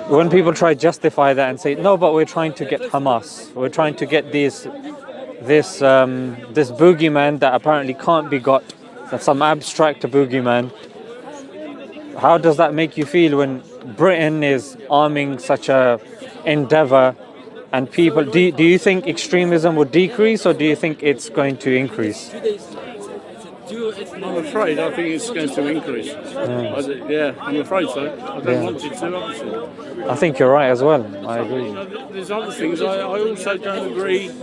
when people try to justify that and say, no, but we're trying to get Hamas, we're trying to get this boogeyman that apparently can't be got, that's some abstract boogeyman. How does that make you feel when Britain is arming such a endeavor and people, do you think extremism would decrease or do you think it's going to increase? I'm afraid I think it's going to increase. Yeah, I'm afraid so. I don't want it to, obviously. I think you're right as well. I agree. There's other things. I also don't agree with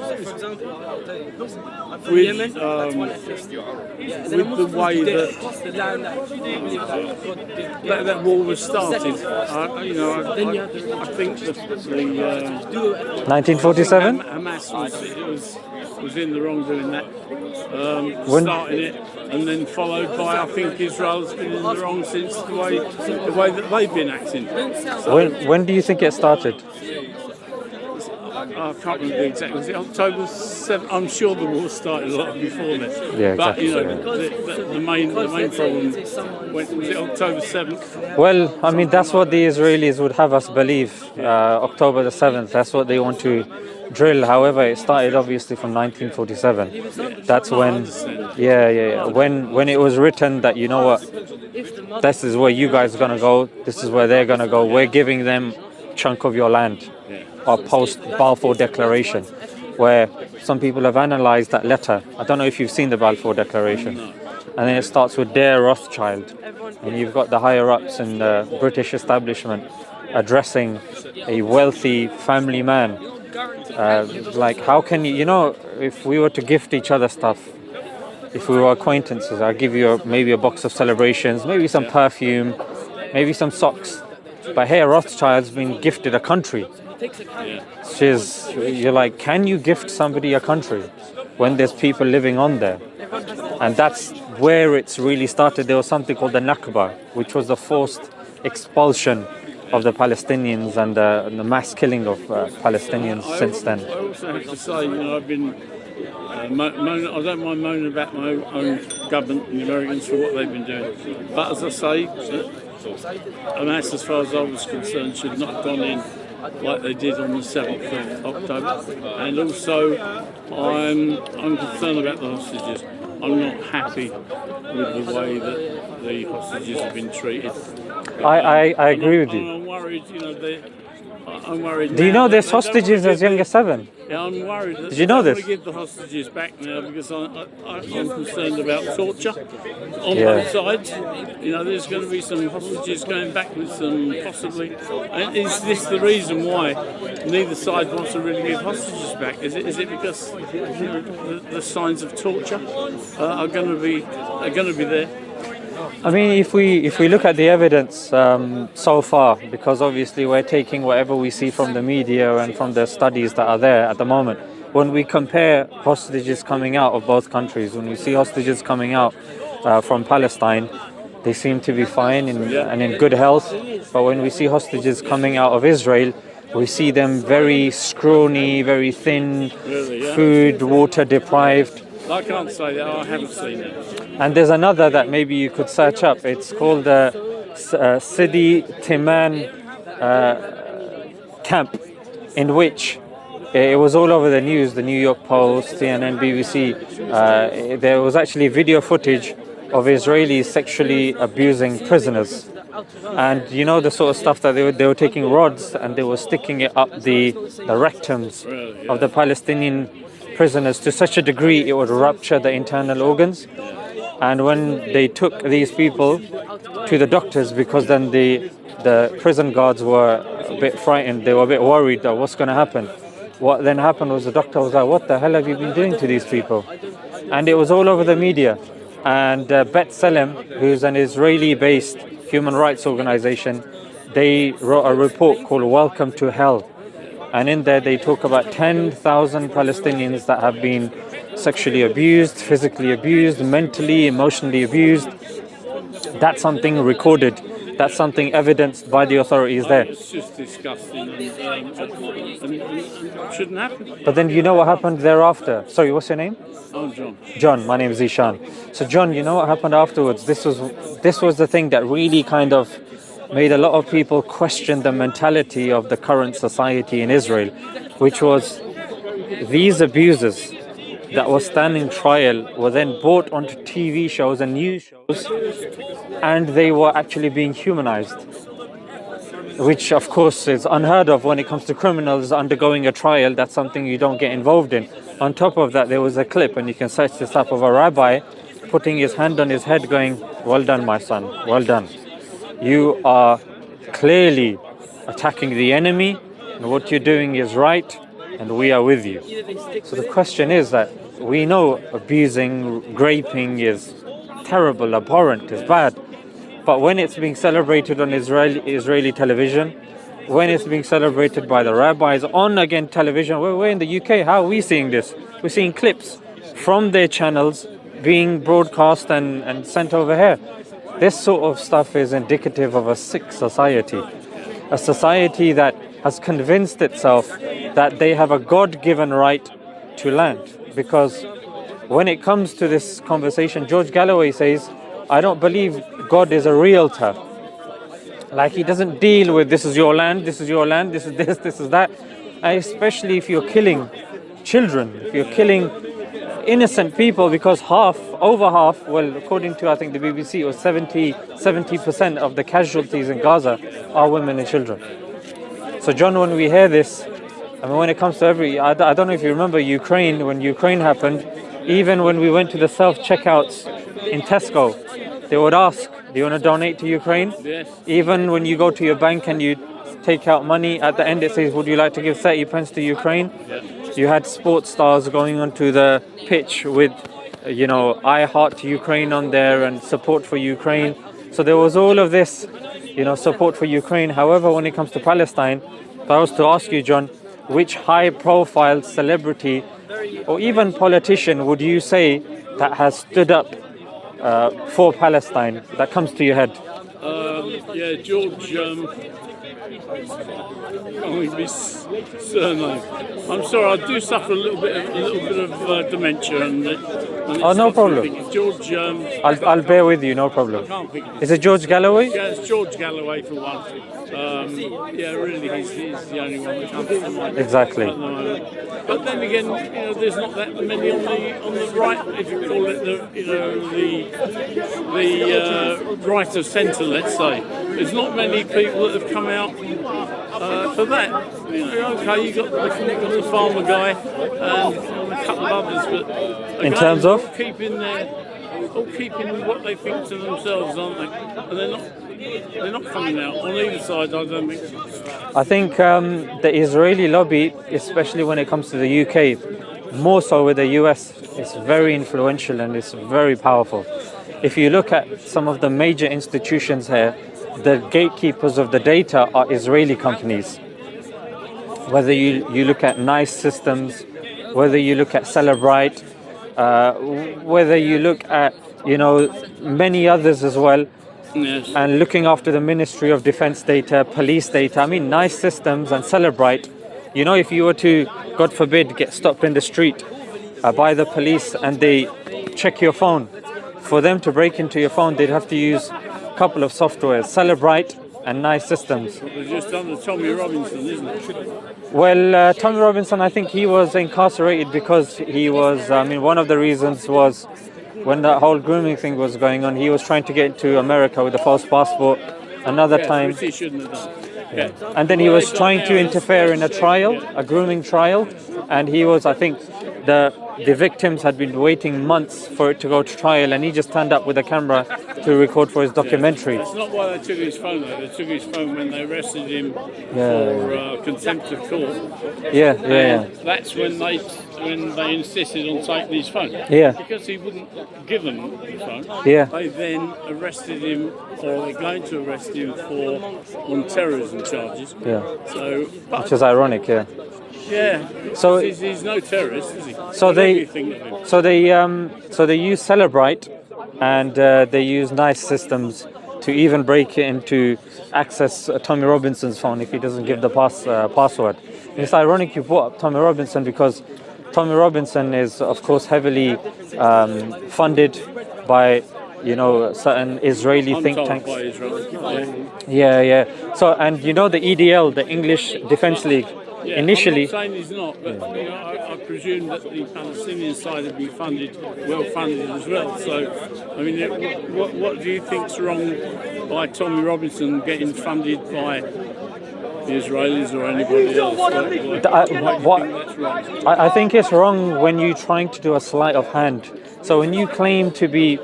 the way that war was started. I think that the 1947? Hamas was in the wrong doing that. Starting it and then followed by, I think Israel's been in the wrong since the way that they've been acting. When do you think it started? I can't remember exactly. Was it October 7th? I'm sure the war started a lot before then. Yeah, but exactly. the main problem was it October 7th? Well, I mean that's what the Israelis would have us believe. October the 7th. That's what they want to drill. However, it started obviously from 1947. That's when, when it was written that, you know what, this is where you guys are gonna go. This is where they're gonna go. We're giving them chunk of your land. Or post Balfour Declaration, where some people have analysed that letter. I don't know if you've seen the Balfour Declaration. And then it starts with Dear Rothschild, and you've got the higher ups in the British establishment addressing a wealthy family man. Like, how can you, if we were to gift each other stuff, if we were acquaintances, I'll give you maybe a box of Celebrations, maybe some perfume, maybe some socks. But here Rothschild's been gifted a country. You're like, can you gift somebody a country when there's people living on there? And that's where it's really started. There was something called the Nakba, which was the forced expulsion of the Palestinians and the mass killing of Palestinians since then. I also have to say, I've been I don't mind moaning about my own government and the Americans for what they've been doing. But as I say, Hamas, as far as I was concerned, should not have gone in like they did on the 7th of October. And also, I'm concerned about the hostages. I'm not happy with the way that the hostages have been treated. I agree with you. I'm worried, I'm worried. Do you know there's hostages as young as 7? Yeah, I'm worried. Did you know this? I'm going to give the hostages back now because I'm concerned about torture on both sides. There's going to be some hostages going back with some possibly. And is this the reason why neither side wants to really give hostages back? Is it because the signs of torture are going to be there? I mean, if we look at the evidence so far, because obviously we're taking whatever we see from the media and from the studies that are there at the moment, when we compare hostages coming out of both countries, when we see hostages coming out from Palestine, they seem to be fine and in good health. But when we see hostages coming out of Israel, we see them very scrawny, very thin, food, water deprived. I can't say that. I haven't seen it. And there's another that maybe you could search up. It's called the Sidi Timan camp, in which it was all over the news, the New York Post, CNN, BBC. There was actually video footage of Israelis sexually abusing prisoners. And the sort of stuff that they were taking rods and they were sticking it up the rectums of the Palestinian prisoners to such a degree it would rupture the internal organs. And when they took these people to the doctors, because then the prison guards were a bit frightened, they were a bit worried that what's going to happen. What then happened was the doctor was like, what the hell have you been doing to these people? And it was all over the media. And Bet Salem, who's an Israeli-based human rights organization, they wrote a report called Welcome to Hell. And in there they talk about 10,000 Palestinians that have been sexually abused, physically abused, mentally, emotionally abused. That's something recorded. That's something evidenced by the authorities there. It's just disgusting and shouldn't happen. But then you know what happened thereafter? Sorry, what's your name? I'm John. John, my name is Zishan. So John, you know what happened afterwards? This was the thing that really kind of made a lot of people question the mentality of the current society in Israel, which was these abusers that were standing trial were then brought onto TV shows and news shows, and they were actually being humanized, which of course is unheard of when it comes to criminals undergoing a trial. That's something you don't get involved in. On top of that, there was a clip, and you can search this up, of a rabbi putting his hand on his head going, "Well done, my son, well done. You are clearly attacking the enemy, and what you're doing is right, and we are with you." So the question is that we know abusing, raping is terrible, abhorrent, is bad. But when it's being celebrated on Israeli television, when it's being celebrated by the rabbis on, again, television, we're in the UK, how are we seeing this? We're seeing clips from their channels being broadcast and sent over here. This sort of stuff is indicative of a sick society. A society that has convinced itself that they have a God-given right to land. Because when it comes to this conversation, George Galloway says, "I don't believe God is a realtor." Like, he doesn't deal with this is your land, this is your land, this is this, this is that. And especially if you're killing children, if you're killing innocent people, because over half, well, according to I think the BBC, it was 70% of the casualties in Gaza are women and children. So John, when we hear this, I mean, when it comes to I don't know if you remember Ukraine, when Ukraine happened, even when we went to the self-checkouts in Tesco, they would ask, "Do you want to donate to Ukraine?" Yes. Even when you go to your bank and you take out money, at the end it says, "Would you like to give 30 pence to Ukraine?" Yeah. You had sports stars going onto the pitch with, "I heart Ukraine" on there and support for Ukraine. So there was all of this, support for Ukraine. However, when it comes to Palestine, if I was to ask you, John, which high-profile celebrity or even politician would you say that has stood up for Palestine that comes to your head? George. His surname. I'm sorry, I do suffer a little bit of dementia, and Oh, no problem. George. I'll bear with you, no problem. I can't think of Is it George Galloway? Yeah, it's George Galloway for one. Really, he's the only one that comes to mind. Exactly. At the moment. But then again, there's not that many on the right, if you call it the right of centre. Let's say there's not many people that have come out for that. Okay, you got the farmer guy and a couple of others, but again, In terms of? all keeping what they think to themselves, aren't they? And they're not coming out on either side, I don't think. I think the Israeli lobby, especially when it comes to the UK, more so with the US, is very influential and it's very powerful. If you look at some of the major institutions here, the gatekeepers of the data are Israeli companies. Whether you look at Nice Systems, whether you look at Celebrite, whether you look at many others as well. Yes. And looking after the Ministry of Defense data, police data. I mean, Nice Systems and Celebrite. If you were to, God forbid, get stopped in the street by the police and they check your phone, for them to break into your phone, they'd have to use a couple of softwares, Celebrite and Nice Systems. It was just done to Tommy Robinson, isn't it? Well, Tommy Robinson, I think he was incarcerated because he was, one of the reasons was when that whole grooming thing was going on, he was trying to get to America with a false passport. Another time. Which he shouldn't have done. Yeah. And then he was trying to interfere in a trial, a grooming trial, and he was, I think, the victims had been waiting months for it to go to trial, and he just turned up with a camera to record for his documentary. That's not why they took his phone, though. They took his phone when they arrested him for contempt of court. Yeah. That's when they insisted on taking his phone. Yeah. Because he wouldn't give them the phone. Yeah. They then arrested him, or they're going to arrest him on terrorism charges. Yeah. So, Which is ironic, yeah. Yeah. So he's no terrorist, is he? So they use Celebrite and they use Nice Systems to even break into access Tommy Robinson's phone if he doesn't give the password. And it's ironic you brought up Tommy Robinson because Tommy Robinson is, of course, heavily funded by certain Israeli I'm think told tanks. by Israel. Yeah. So, and the EDL, the English Defence League, Yeah, initially. I'm not saying he's not, but I presume that the Palestinian side would be well funded as well. So, I mean, what do you think's wrong by Tommy Robinson getting funded by the Israelis or anybody else? Why do you think that's wrong? I think it's wrong when you're trying to do a sleight of hand. So when you claim to be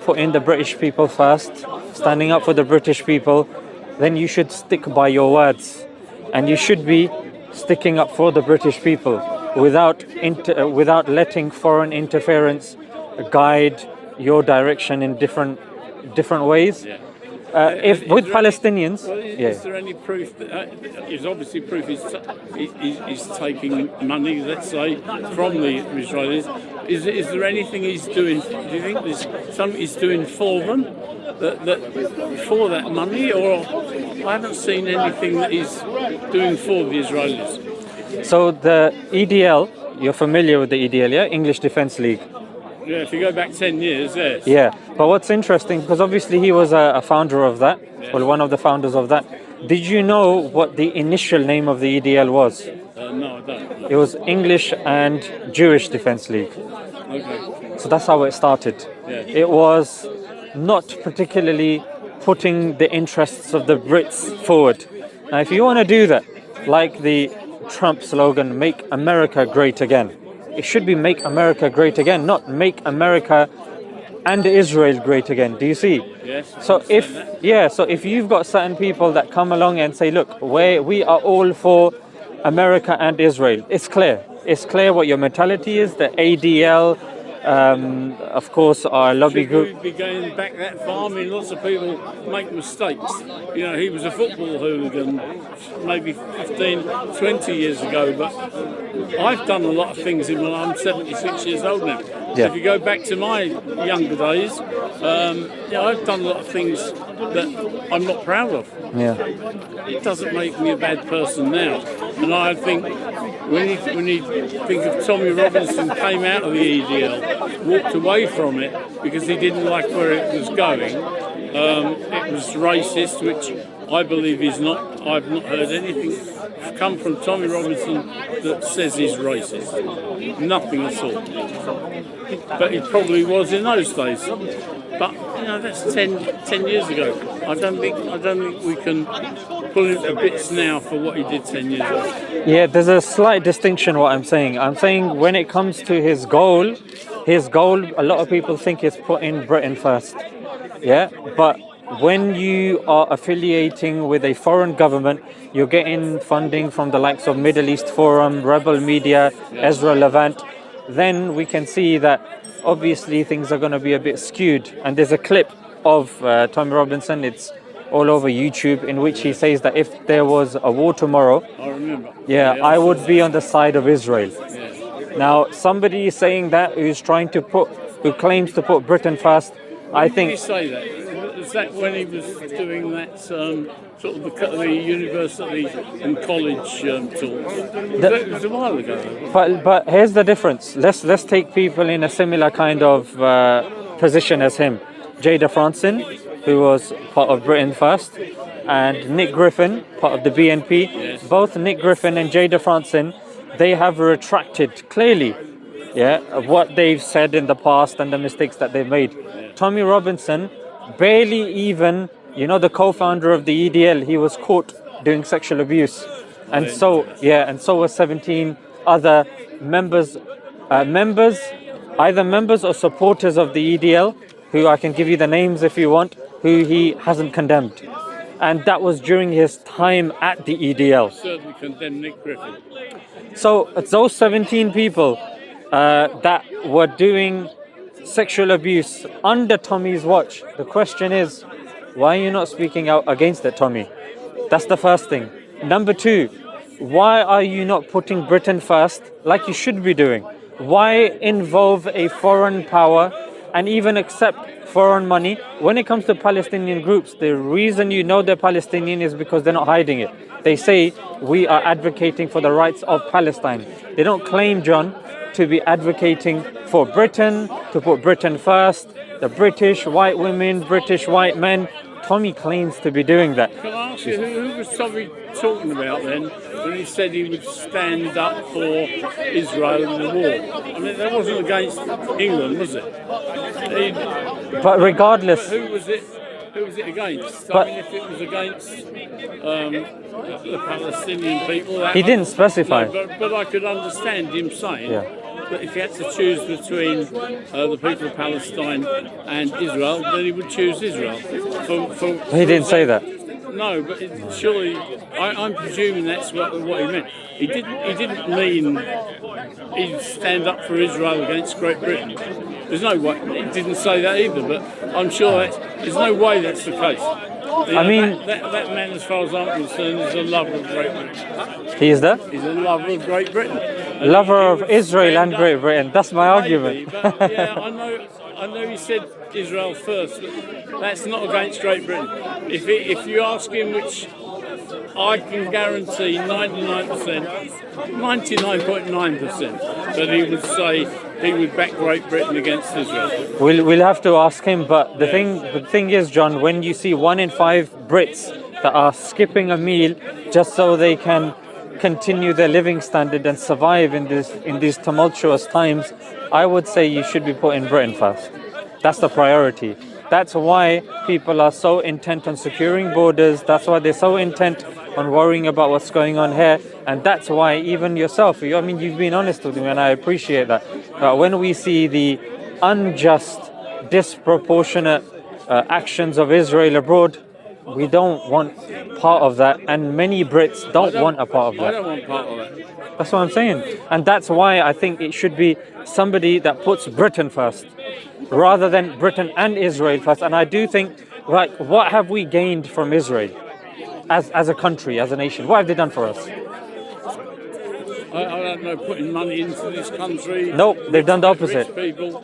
putting the British people first, standing up for the British people, then you should stick by your words, and you should be sticking up for the British people without letting foreign interference guide your direction in different ways. Yeah. If with Palestinians, Is there any proof that is obviously proof he's taking money, let's say, from the Israelis? Is there anything he's doing? Do you think there's something he's doing for them for that money, or I haven't seen anything that he's doing for the Israelis? So the EDL, you're familiar with the EDL, yeah? English Defence League. Yeah, if you go back 10 years, yes. Yeah, but what's interesting, because obviously he was a founder of that, well, one of the founders of that. Did you know what the initial name of the EDL was? No, I don't. It was English and Jewish Defence League. Okay. So that's how it started. Yeah. It was not particularly putting the interests of the Brits forward. Now, if you want to do that, like the Trump slogan, "Make America Great Again," it should be "Make America Great Again," not "Make America and Israel great again." Do you see? Yes. So if you've got certain people that come along and say, "Look, we are all for America and Israel," it's clear. It's clear what your mentality is. The ADL, of course, our lobby Should group. we be going back that far? I mean, lots of people make mistakes. He was a football hooligan maybe 15, 20 years ago, but I've done a lot of things in when I'm 76 years old now. Yeah. If you go back to my younger days, I've done a lot of things that I'm not proud of. Yeah. It doesn't make me a bad person now. And I think when you think of Tommy Robinson came out of the EDL, walked away from it because he didn't like where it was going, it was racist, which I believe is not. I've not heard anything come from Tommy Robinson that says he's racist. Nothing at all. But he probably was in those days. But that's 10 years ago. I don't think we can pull him to bits now for what he did 10 years ago. Yeah, there's a slight distinction what I'm saying. I'm saying when it comes to his goal, a lot of people think is putting Britain first. Yeah, but when you are affiliating with a foreign government, you're getting funding from the likes of Middle East Forum, Rebel Media, Ezra Levant, then we can see that obviously things are going to be a bit skewed. And there's a clip of Tommy Robinson, it's all over YouTube, in which he says that if there was a war tomorrow, I remember. I would be on the side of Israel. Yeah. Now, somebody saying that who claims to put Britain first, I Did think. he say that? Is that when he was doing that sort of the university and college talks? It was a while ago. But here's the difference. Let's take people in a similar kind of position as him. Jada Franson, who was part of Britain First, and Nick Griffin, part of the BNP. Yes. Both Nick Griffin and Jada Franson, they have retracted clearly, what they've said in the past and the mistakes that they've made. Tommy Robinson, barely even, the co-founder of the EDL, he was caught doing sexual abuse, and so were 17 other members, either members or supporters of the EDL, who I can give you the names if you want, who he hasn't condemned. And that was during his time at the EDL. Certainly condemn Nick Griffin. So those 17 people that were doing sexual abuse under Tommy's watch, the question is, why are you not speaking out against it, Tommy? That's the first thing. Number two, why are you not putting Britain first like you should be doing? Why involve a foreign power and even accept foreign money? When it comes to Palestinian groups, the reason they're Palestinian is because they're not hiding it. They say, we are advocating for the rights of Palestine. They don't claim, John, to be advocating for Britain, to put Britain first, the British white women, British white men. Tommy claims to be doing that. Can I ask you, who was Tommy talking about then when he said he would stand up for Israel in the war? I mean, that wasn't against England, was it? But regardless, Who was it? Who was it against? But- I mean, if it was against the Palestinian people, he didn't specify. No, but I could understand him saying Yeah. that if he had to choose between the people of Palestine and Israel, then he would choose Israel. He didn't say that. No, but surely I'm presuming that's what he meant. He didn't mean he'd stand up for Israel against Great Britain. There's no way. He didn't say that either. But I'm sure there's no way that's the case. I mean, that man, as far as I'm concerned, is a lover of Great Britain. he is there. He's a lover of Great Britain. Lover of Israel and Great Britain. That's my argument. Maybe, but yeah, I know he said Israel first, but that's not against Great Britain. If you ask him, which I can guarantee 99.9%, that he would say he would back Great Britain against Israel. We'll have to ask him. But the thing is, John, when you see 1 in 5 Brits that are skipping a meal just so they can continue their living standard and survive in these tumultuous times, I would say you should be putting Britain first. That's the priority. That's why people are so intent on securing borders. That's why they're so intent on worrying about what's going on here. And that's why even yourself, you've been honest with me, and I appreciate that. When we see the unjust, disproportionate actions of Israel abroad, we don't want part of that, and many Brits don't want a part of I that. don't want part of that. That's what I'm saying. And that's why I think it should be somebody that puts Britain first, rather than Britain and Israel first. And I do think, what have we gained from Israel as a country, as a nation? What have they done for us? I don't know, putting money into this country. Nope, they've done the opposite. Rich people,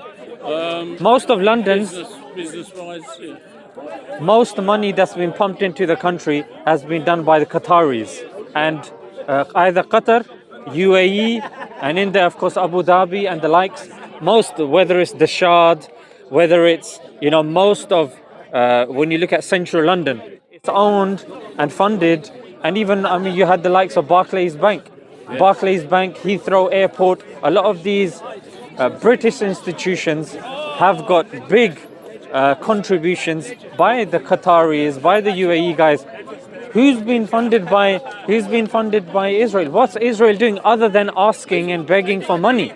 Most of London's, business-wise. Yeah. most money that's been pumped into the country has been done by the Qataris. And either Qatar, UAE, and in there, of course, Abu Dhabi and the likes. Most, whether it's the Shard, whether it's, most of, when you look at central London, it's owned and funded. And even, you had the likes of Barclays Bank. Yeah. Barclays Bank, Heathrow Airport, a lot of these British institutions have got big contributions by the Qataris, by the UAE guys. Who's been funded by Israel? What's Israel doing other than asking and begging for money?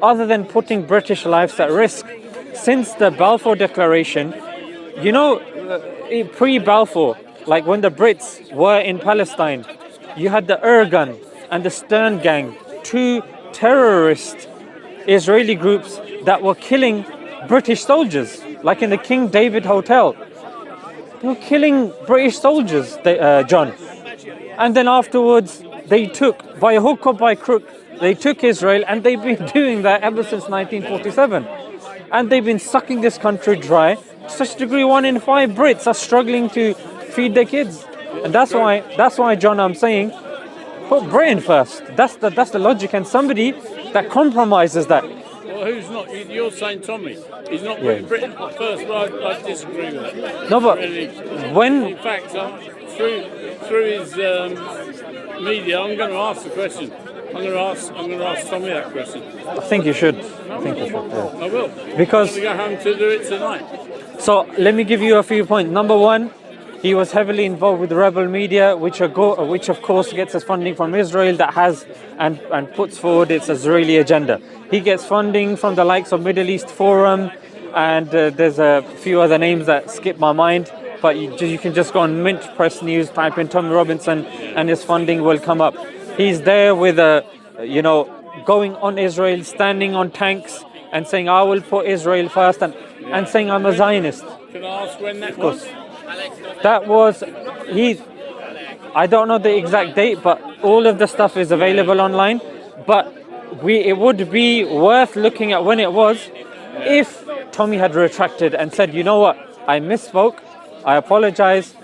Other than putting British lives at risk? Since the Balfour Declaration, pre-Balfour, like when the Brits were in Palestine, you had the Ergun and the Stern Gang, 2 terrorist Israeli groups that were killing British soldiers, like in the King David Hotel. They were killing British soldiers, John. And then afterwards, they took, by hook or by crook, they took Israel, and they've been doing that ever since 1947. And they've been sucking this country dry to such a degree 1 in 5 Brits are struggling to feed their kids. And that's why, John, I'm saying, put Britain first. That's the logic. And somebody that compromises that. Well, who's not? You're saying Tommy. He's not putting Britain first, but I disagree with that. No, but really. when... In fact, through his media, I'm going to ask the question. I'm going to ask Tommy that question. I think you should. Yeah. I will. Because... I'm going to go home to do it tonight. So, let me give you a few points. Number 1, he was heavily involved with the rebel media, which of course gets its funding from Israel, that has and puts forward its Israeli agenda. He gets funding from the likes of Middle East Forum, and there's a few other names that skip my mind, but you can just go on Mint Press News, type in Tommy Robinson, and his funding will come up. He's there with going on Israel, standing on tanks and saying, I will put Israel first, and saying I'm a Zionist. Can I ask when that was? That was, I don't know the exact date, but all of the stuff is available online. But it would be worth looking at when it was, if Tommy had retracted and said, you know what, I misspoke, I apologize,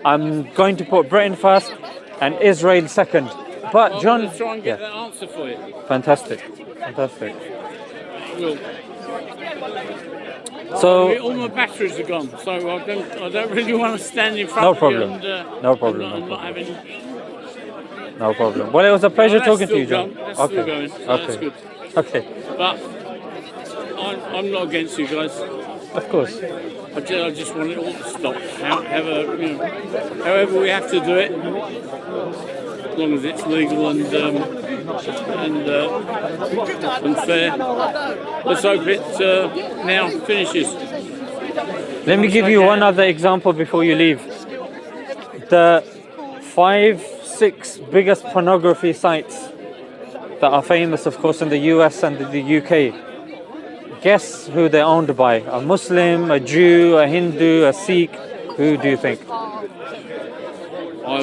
I'm going to put Britain first and Israel second. But John, I'm going to try and get that answer for you. Fantastic. Will. So all my batteries are gone, so I don't really want to stand in front no of problem. you and, No problem. and, No not problem. having. No problem. Well, it was a pleasure That's talking to still you, John. going. That's still Okay. going. So Okay. that's good. Okay. But I'm not against you guys. Of course. I just want it all to stop. However we have to do it, as long as it's legal and fair. Let's hope it now finishes. Let me give you one other example before you leave. The 5-6 biggest pornography sites that are famous, of course, in the US and the UK. Guess who they're owned by? A Muslim, a Jew, a Hindu, a Sikh? Who do you think? I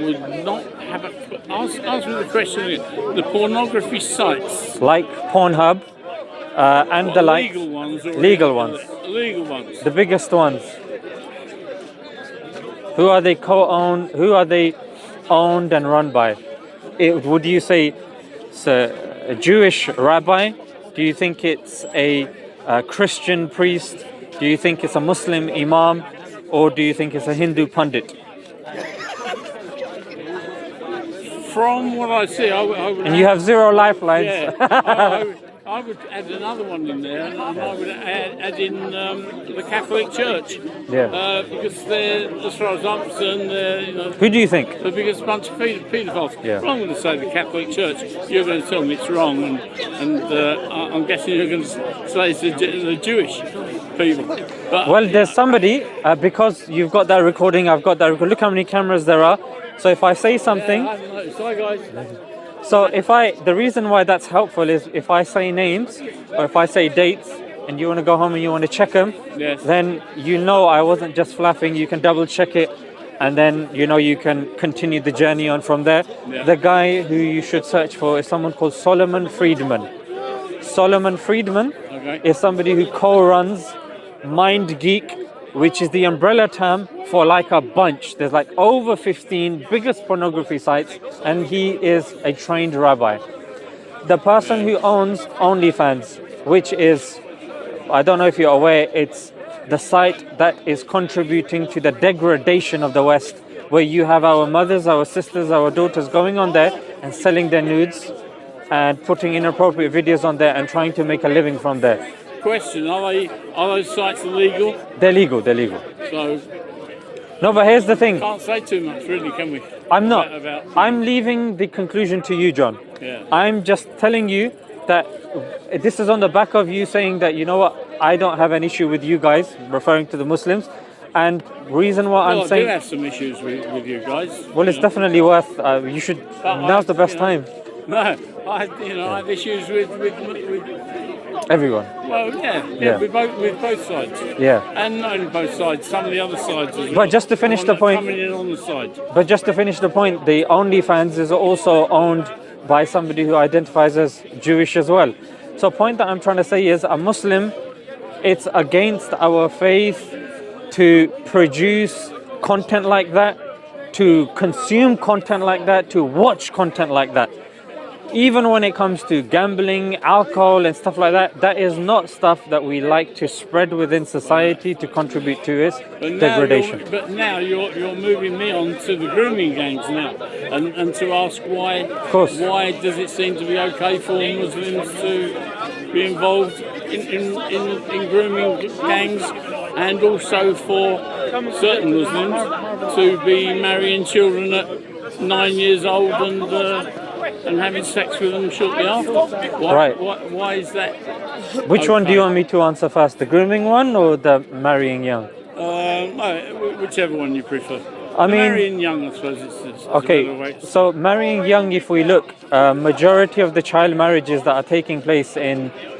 would not have a. Ask me the question again. The pornography sites. Like Pornhub and the like. Legal ones. Or Legal ones. Legal ones. The biggest ones. Who are they co-owned? Who are they owned and run by? Would you say it's a Jewish rabbi? Do you think it's a Christian priest? Do you think it's a Muslim imam? Or do you think it's a Hindu pundit? From what I see, I would. And you have zero lifelines. Yeah, I would add another one in there, and I would add in the Catholic Church. Yeah. Because they're, as far as I'm concerned, Who do you think? the biggest bunch of paedophiles. Yeah. Well, I'm going to say the Catholic Church. You're going to tell me it's wrong, and I'm guessing you're going to say it's the Jewish people. But, Well, there's somebody, because you've got that recording, I've got that recording. Look how many cameras there are. So if I say something, I don't know. Sorry, guys. so the reason why that's helpful is if I say names or if I say dates and you want to go home and you want to check them, Yes. then you know I wasn't just flapping. You can double check it, and then you can continue the journey on from there. Yeah. The guy who you should search for is someone called Solomon Friedman. Solomon Friedman Okay. is somebody who co-runs Mind Geek, which is the umbrella term for like a bunch. There's like over 15 biggest pornography sites, and he is a trained rabbi. The person who owns OnlyFans, which is, I don't know if you're aware, it's the site that is contributing to the degradation of the West, where you have our mothers, our sisters, our daughters going on there and selling their nudes and putting inappropriate videos on there and trying to make a living from there. Question: are those sites illegal? They're legal, they're legal. So No, but here's the thing. can't say too much, really, can we? I'm not. About I'm leaving the conclusion to you, John. Yeah. I'm just telling you that this is on the back of you saying that, you know what, I don't have an issue with you guys, referring to the Muslims. And reason why Well, I'm I saying, do have some issues with you guys. well, it's definitely worth. You should. But Now's the best time. No, I have issues with Everyone. well, Yeah. with both sides. Yeah. And not only both sides, some of the other sides as well. But just to finish the point. Coming in on the side. But just to finish the point, the OnlyFans is also owned by somebody who identifies as Jewish as well. So point that I'm trying to say is a Muslim, it's against our faith to produce content like that, to consume content like that, to watch content like that. Even when it comes to gambling, alcohol and stuff like that, that is not stuff that we like to spread within society to contribute to its degradation. But now you're moving me on to the grooming gangs now, and to ask why does it seem to be okay for Muslims to be involved in grooming gangs, and also for certain Muslims to be marrying children at 9 years old and having sex with them shortly after. Why is that? Which one do you want me to answer first? The grooming one or the marrying young? Whichever one you prefer. I mean, marrying young, I suppose it's a better way. So marrying young, if we look, majority of the child marriages that are taking place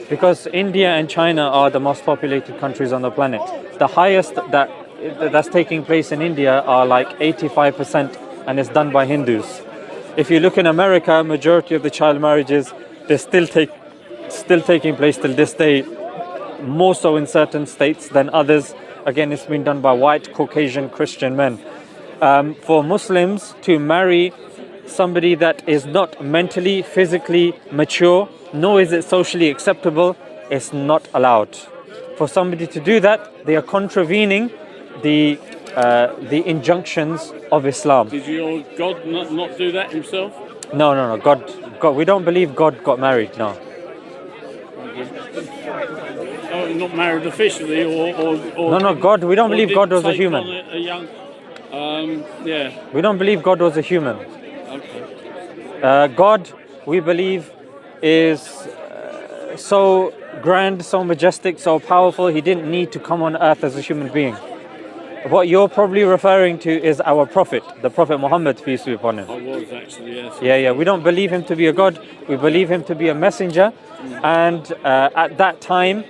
because India and China are the most populated countries on the planet. The highest that's taking place in India are like 85%, and it's done by Hindus. If you look in America, majority of the child marriages, they're still taking place till this day, more so in certain states than others. Again, it's been done by white, Caucasian, Christian men. For Muslims to marry somebody that is not mentally, physically mature, nor is it socially acceptable, it's not allowed. For somebody to do that, they are contravening the injunctions of Islam. Did your God not do that himself? No, no, no. God. We don't believe God got married. No. Oh, not married officially, or No, no. God. We don't believe God was a take human. on a young. Yeah. We don't believe God was a human. Okay. God, we believe, is so grand, so majestic, so powerful. He didn't need to come on earth as a human being. What you're probably referring to is our Prophet, the Prophet Muhammad, peace be upon him. I was actually, yes. Yeah. We don't believe him to be a God. We believe him to be a messenger. And at that time,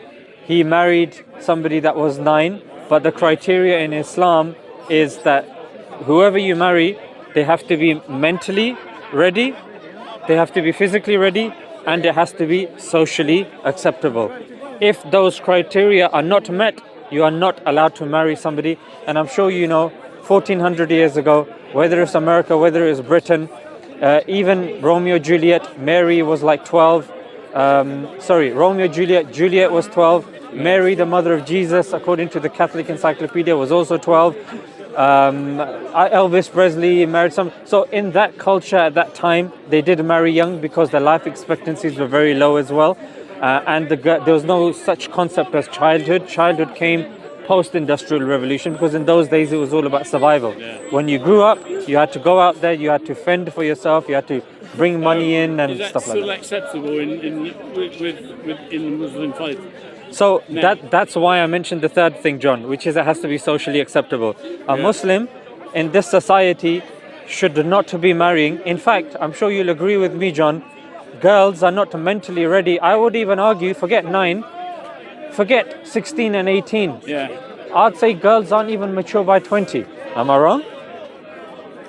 he married somebody that was 9. But the criteria in Islam is that whoever you marry, they have to be mentally ready, they have to be physically ready, and it has to be socially acceptable. If those criteria are not met, you are not allowed to marry somebody. And I'm sure you know, 1400 years ago, whether it's America, whether it's Britain, even Romeo Juliet, Mary was like 12. Romeo Juliet was 12. Mary, the mother of Jesus, according to the Catholic Encyclopedia, was also 12. Elvis Presley married some. So in that culture at that time, they did marry young because the life expectancies were very low as well. And there was no such concept as childhood. Childhood came post-industrial revolution, because in those days it was all about survival. Yeah. When you grew up, you had to go out there, you had to fend for yourself, you had to bring money in and stuff like that. Is that still acceptable in the Muslim faith? So that's why I mentioned the third thing, John, which is it has to be socially acceptable. A Muslim in this society should not be marrying. In fact, I'm sure you'll agree with me, John, girls are not mentally ready. I would even argue, forget 9, forget 16 and 18. Yeah. I'd say girls aren't even mature by 20. Am I wrong?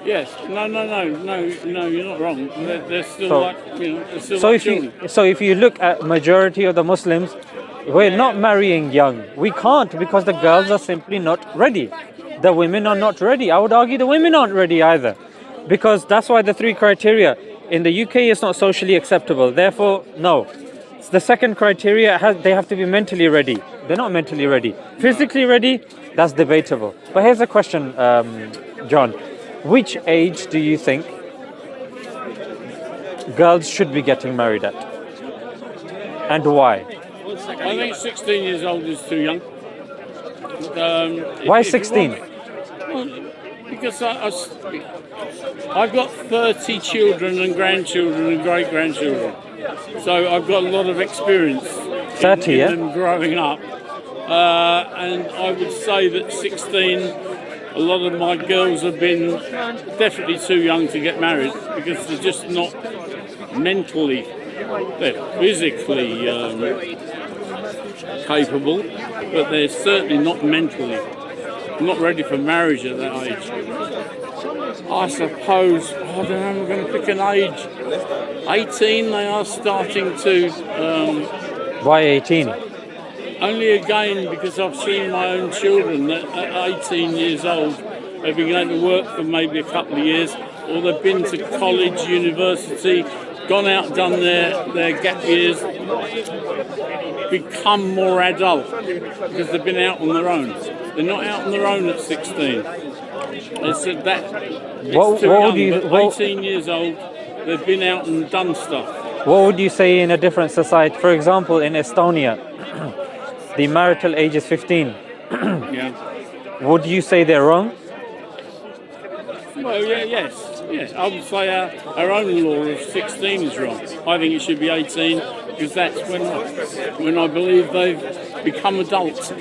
Yes. No, you're not wrong. They're still So- like, they're still So like if children. if you look at majority of the Muslims, we're not marrying young. We can't, because the girls are simply not ready. The women are not ready. I would argue the women aren't ready either, because that's why the 3 criteria in the UK is not socially acceptable. Therefore, no. The second criteria they have to be mentally ready. They're not mentally ready. Physically ready, that's debatable. But here's a question, John. Which age do you think girls should be getting married at? And why? I think 16 years old is too young. Why if you 16? want- well, because I've got 30 children and grandchildren and great-grandchildren. So I've got a lot of experience 30, in yeah? them growing up. And I would say that 16, a lot of my girls have been definitely too young to get married, because they're just not mentally, they're physically capable, but they're certainly not mentally, not ready for marriage at that age. I suppose, I don't know, I'm going to pick an age. 18, they are starting to, Why 18? only again because I've seen my own children that at 18 years old, they've been going to work for maybe a couple of years, or they've been to college, university, gone out, done their gap years, become more adult because they've been out on their own. They're not out on their own at 16. They said that it's What too would young, you- but what- 18 years old, they've been out and done stuff. What would you say in a different society? For example, in Estonia, the marital age is 15. Yeah. Would you say they're wrong? Well, yes. I would say our own law of 16 is wrong. I think it should be 18, because that's when I believe they've become adults.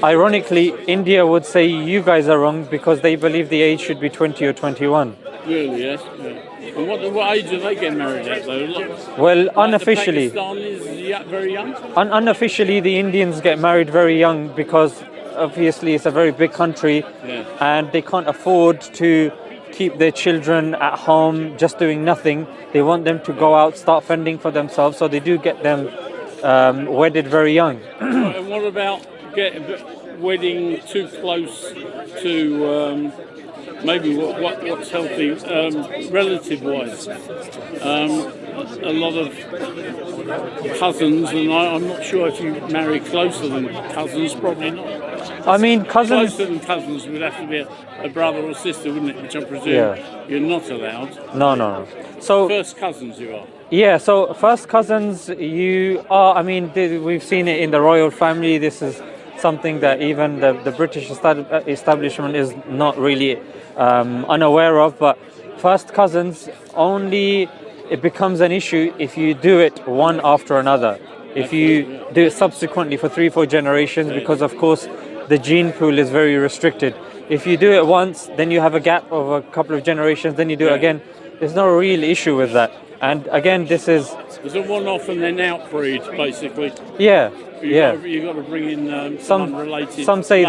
Ironically, India would say you guys are wrong because they believe the age should be 20 or 21. Really, yes. Yeah. And what age do they get married at, though? Well, Like unofficially, the Pakistanis, very young? unofficially, the Indians get married very young because obviously it's a very big country, Yeah. and they can't afford to keep their children at home just doing nothing. They want them to go out, start fending for themselves, so they do get them wedded very young. And what about wedding too close to maybe what's healthy, relative-wise. A lot of cousins, and I'm not sure if you marry closer than cousins, probably not. I mean, cousins. Closer than cousins would have to be a brother or sister, wouldn't it? Which I presume you're not allowed. No, no, no. So First cousins you are. yeah, so first cousins, you are. I mean, we've seen it in the royal family. This is something that even the British establishment is not really unaware of. But first cousins only, it becomes an issue if you do it one after another. If you do it subsequently for 3-4 generations, because of course the gene pool is very restricted. If you do it once, then you have a gap of a couple of generations, then you do it again. There's no real issue with that. And again, this is... There's a one-off and then outbreed, basically. Yeah, You've got to bring in some related. Some say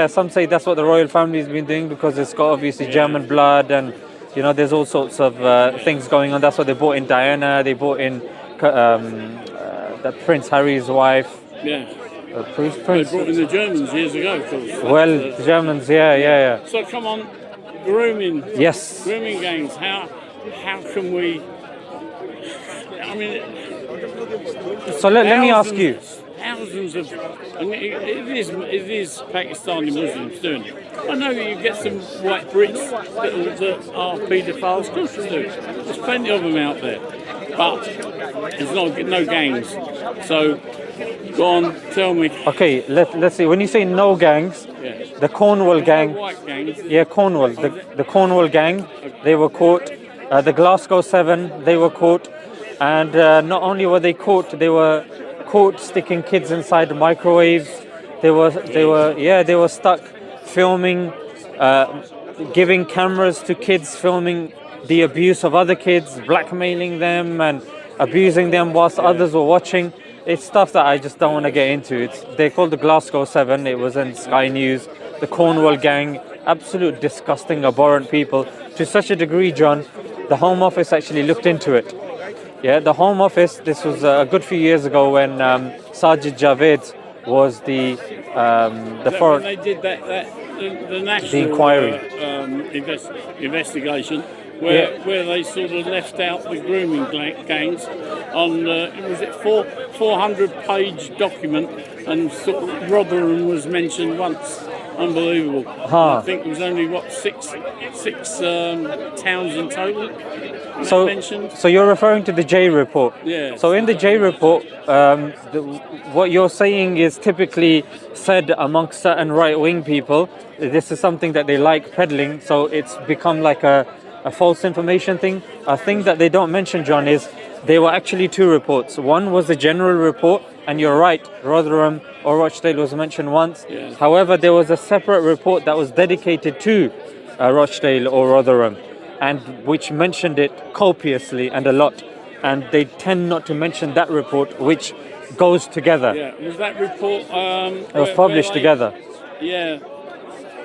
some say that's what the royal family's been doing because it's got obviously German blood, and you know there's all sorts of things going on. That's why they brought in Diana. They brought in that Prince Harry's wife. Yeah. Prince. They brought in the Germans years ago, of course. Well, the Germans, yeah. So come on, grooming. Yes. Grooming gangs. How can we? I mean. So let me ask you. Thousands of, and it is Pakistani Muslims doing it. I know you get some white Brits that are paedophiles, of course you do. There's plenty of them out there, but there's no gangs. So, go on, tell me. Okay, let's see. When you say no gangs, the Cornwall gang. No white gangs. Yeah, Cornwall. The Cornwall gang, they were caught. The Glasgow 7, they were caught. And not only were they caught, they were caught sticking kids inside microwaves. They were stuck filming, giving cameras to kids, filming the abuse of other kids, blackmailing them and abusing them whilst others were watching. It's stuff that I just don't want to get into. They're called the Glasgow 7. It was in Sky News. The Cornwall gang, absolute disgusting, abhorrent people. To such a degree, John, the Home Office actually looked into it. Yeah, the Home Office, this was a good few years ago when Sajid Javed was the foreign... When they did the national inquiry. Investigation, where they sort of left out the grooming gangs on, was it 400-page document, and sort of Rotherham was mentioned once. Unbelievable. I think it was only, six towns in total mentioned. So you're referring to the J report? Yeah. So in the J report, what you're saying is typically said amongst certain right-wing people. This is something that they like peddling, so it's become like a false information thing. A thing that they don't mention, John, is there were actually two reports. One was the general report, and you're right, Rotherham or Rochdale was mentioned once. Yes. However, there was a separate report that was dedicated to Rochdale or Rotherham, and which mentioned it copiously and a lot. And they tend not to mention that report, which goes together. Yeah, was that report? It was published together. Yeah.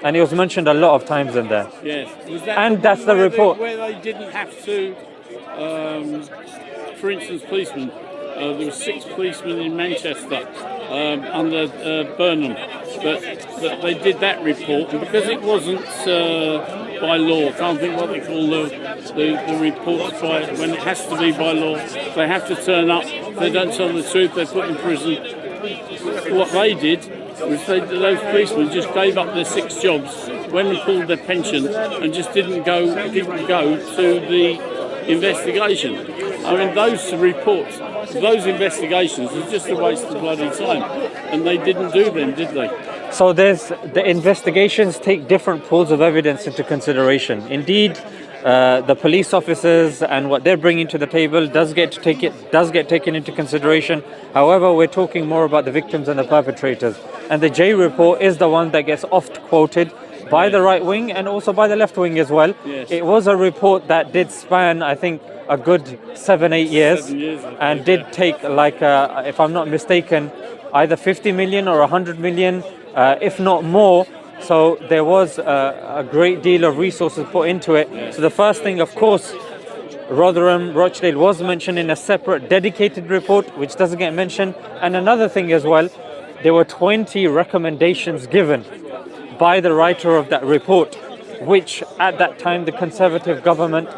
And it was mentioned a lot of times in there. Yes. Was that and that's the report. Where they didn't have to, for instance, policemen. There were 6 policemen in Manchester under Burnham, but they did that report, and because it wasn't by law, can't think what they call the reports by when it has to be by law. They have to turn up. If they don't tell the truth, they're put in prison. What they did was those policemen just gave up their 6 jobs, went and pulled their pension, and just didn't go to the investigation. I mean, those reports, those investigations was just a waste of bloody time, and they didn't do them, did they? So the investigations take different pools of evidence into consideration. Indeed, the police officers and what they're bringing to the table does get taken into consideration. However, we're talking more about the victims and the perpetrators. And the J report is the one that gets oft quoted by the right wing and also by the left wing as well. Yes. It was a report that did span, I think, a good 7-8 years, and did take, like, if I'm not mistaken, either 50 million or 100 million, if not more. So there was a great deal of resources put into it. So the first thing, of course, Rochdale was mentioned in a separate dedicated report, which doesn't get mentioned. And another thing as well, there were 20 recommendations given by the writer of that report. which at that time the Conservative government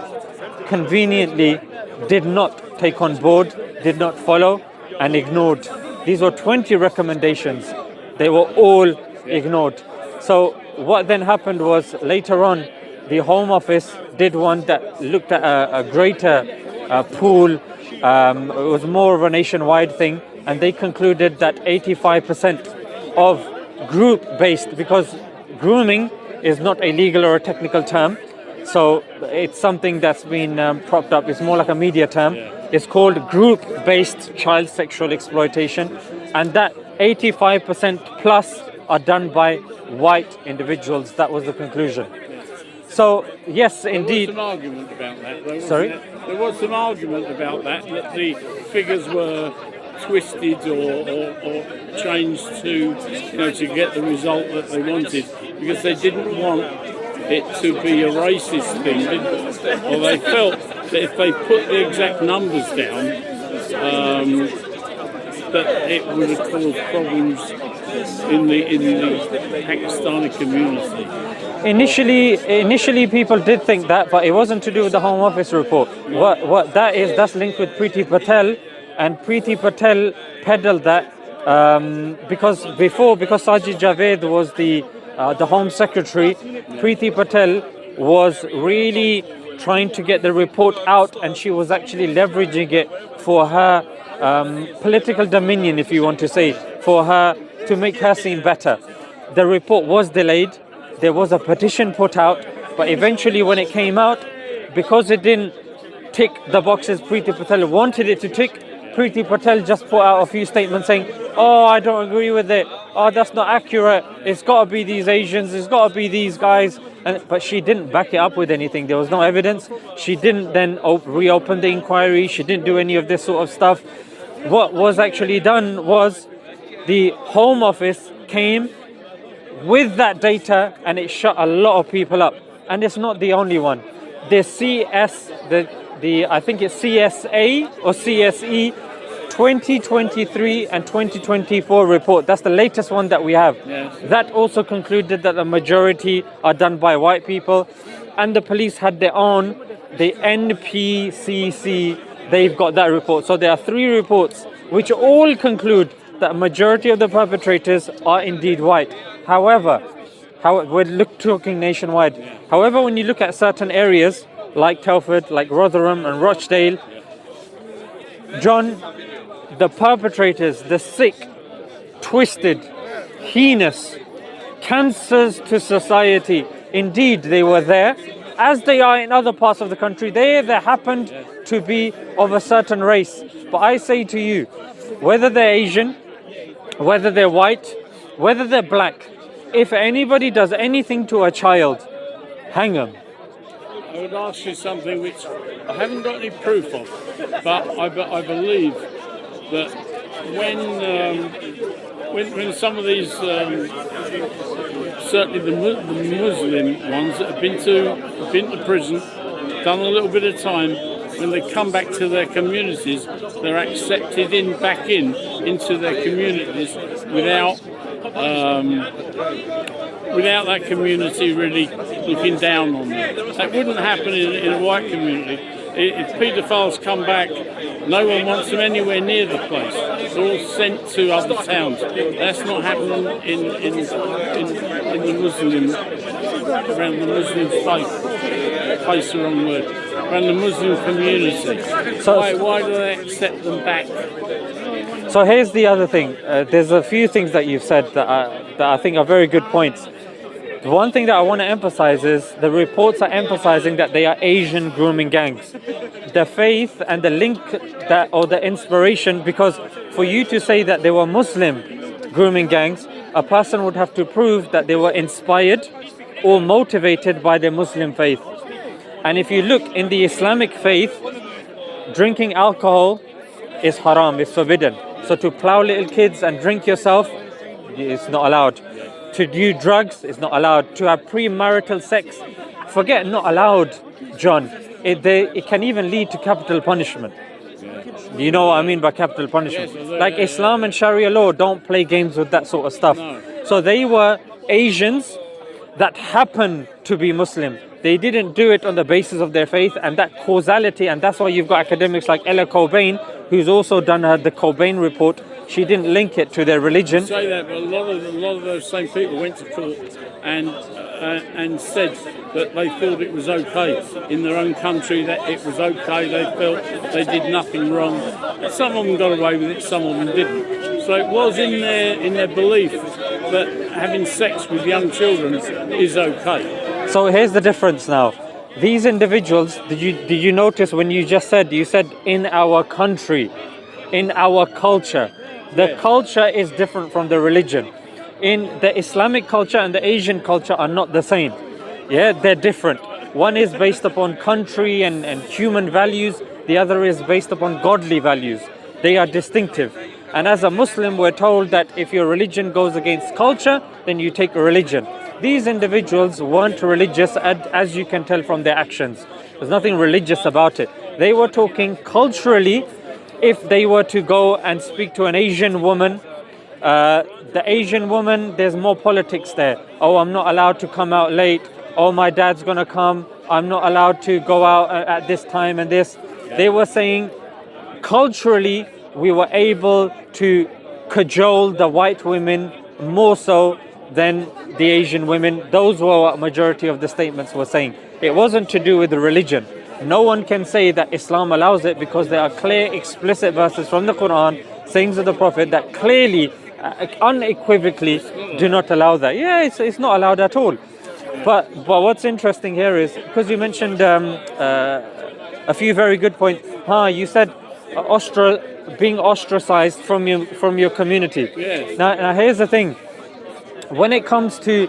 conveniently did not take on board, did not follow, and ignored. These were 20 recommendations. They were all ignored. So what then happened was later on, the Home Office did one that looked at a greater pool. It was more of a nationwide thing, and they concluded that 85% of group-based, because grooming is not a legal or a technical term, so it's something that's been propped up. It's more like a media term. It's called group-based child sexual exploitation, and that 85% plus are done by white individuals. That was the conclusion. So yes, indeed. There was some argument about that, though, Sorry? There was some argument about that the figures were twisted or changed to get the result that they wanted, because they didn't want it to be a racist thing, or they felt that if they put the exact numbers down, that it would have caused problems in the Pakistani community. Initially, people did think that, but it wasn't to do with the Home Office report. What that is, that's linked with Priti Patel, and Priti Patel peddled that because Sajid Javed was the Home Secretary. Priti Patel was really trying to get the report out, and she was actually leveraging it for her political dominion, if you want to say, for her to make her seem better. The report was delayed. There was a petition put out, but eventually when it came out, because it didn't tick the boxes Priti Patel wanted it to tick, Priti Patel just put out a few statements saying, "Oh, I don't agree with it. Oh, that's not accurate. It's got to be these Asians. It's got to be these guys." But she didn't back it up with anything. There was no evidence. She didn't then reopen the inquiry. She didn't do any of this sort of stuff. What was actually done was the Home Office came with that data, and it shut a lot of people up. And it's not the only one. The I think it's CSA or CSE 2023 and 2024 report. That's the latest one that we have. Yes. That also concluded that the majority are done by white people, and the police had their own, the NPCC, they've got that report. So there are 3 reports which all conclude that a majority of the perpetrators are indeed white. However, we're talking nationwide. However, when you look at certain areas like Telford, like Rotherham and Rochdale, John, the perpetrators, the sick, twisted, heinous, cancers to society, indeed they were there, as they are in other parts of the country. They happened to be of a certain race. But I say to you, whether they're Asian, whether they're white, whether they're black, if anybody does anything to a child, hang them. I would ask you something which I haven't got any proof of, but I believe that when some of these, certainly the Muslim ones that have been to prison, done a little bit of time, when they come back to their communities, they're accepted back into their communities without that community really looking down on them. That wouldn't happen in a white community. If paedophiles come back, no one wants them anywhere near the place. They're all sent to other towns. That's not happening in the Muslim, around the Muslim faith. Place the wrong word. Around the Muslim community. So why do they accept them back? So here's the other thing. There's a few things that you've said that I think are very good points. The one thing that I want to emphasize is the reports are emphasizing that they are Asian grooming gangs. The faith and the link or the inspiration, because for you to say that they were Muslim grooming gangs, a person would have to prove that they were inspired or motivated by their Muslim faith. And if you look in the Islamic faith, drinking alcohol is haram, it's forbidden. So to plow little kids and drink yourself, it's not allowed. To do drugs is not allowed. To have premarital sex, forget not allowed, John. It can even lead to capital punishment. Do you know what I mean by capital punishment? Like Islam and Sharia law don't play games with that sort of stuff. So they were Asians, that happen to be Muslim. They didn't do it on the basis of their faith and that causality, and that's why you've got academics like Ella Cobain, who's also done the Cobain report. She didn't link it to their religion. You say that, but a lot of those same people went to court and said that they thought it was okay in their own country, that it was okay. They felt they did nothing wrong. Some of them got away with it, some of them didn't. So it was in their belief that having sex with young children is okay. So here's the difference now. These individuals, did you notice when you said in our country, in our culture? The culture is different from the religion. In the Islamic culture and the Asian culture are not the same. Yeah, they're different. One is based upon country and human values. The other is based upon godly values. They are distinctive. And as a Muslim, we're told that if your religion goes against culture, then you take a religion. These individuals weren't religious, as you can tell from their actions. There's nothing religious about it. They were talking culturally. If they were to go and speak to an Asian woman, the Asian woman, there's more politics there. Oh, I'm not allowed to come out late. Oh, my dad's going to come. I'm not allowed to go out at this time and this. They were saying culturally, we were able to cajole the white women more so than the Asian women. Those were what majority of the statements were saying. It wasn't to do with the religion. No one can say that Islam allows it because there are clear, explicit verses from the Quran, sayings of the Prophet that clearly, unequivocally do not allow that. Yeah, it's not allowed at all. But what's interesting here is, because you mentioned a few very good points. You said being ostracized from your community. Yes. Now here's the thing. When it comes to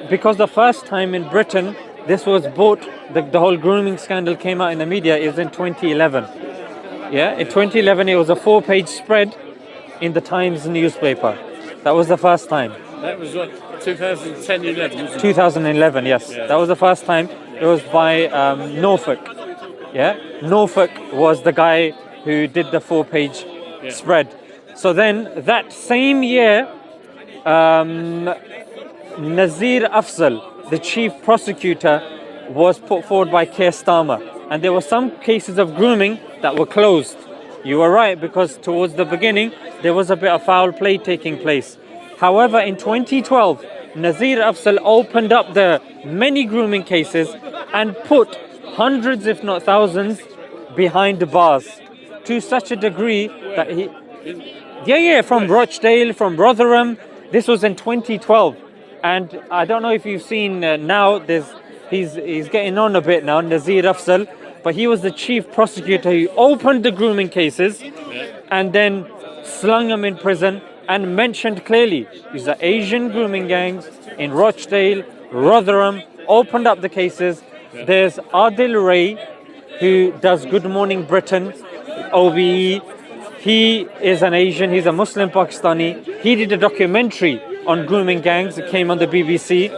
because the first time in Britain this was bought, the whole grooming scandal came out in the media is in 2011. Yeah, in 2011 it was a 4-page spread in the Times newspaper. That was the first time. That was what, 2010-11, wasn't it? 2011, yes. Yeah. That was the first time. It was by Norfolk. Yeah, Norfolk was the guy who did the 4-page spread. So then that same year, Nazir Afzal, the chief prosecutor, was put forward by Keir Starmer, and there were some cases of grooming that were closed. You were right, because towards the beginning there was a bit of foul play taking place. However, in 2012, Nazir Afzal opened up the many grooming cases and put hundreds, if not thousands, behind the bars to such a degree that from Rochdale, from Rotherham. This was in 2012. And I don't know if you've seen now, he's getting on a bit now, Nazir Afzal, but he was the chief prosecutor who opened the grooming cases and then slung them in prison and mentioned clearly these are Asian grooming gangs in Rochdale, Rotherham, opened up the cases. There's Adil Ray, who does Good Morning Britain, OBE. He is an Asian, he's a Muslim Pakistani. He did a documentary on grooming gangs. It came on the BBC.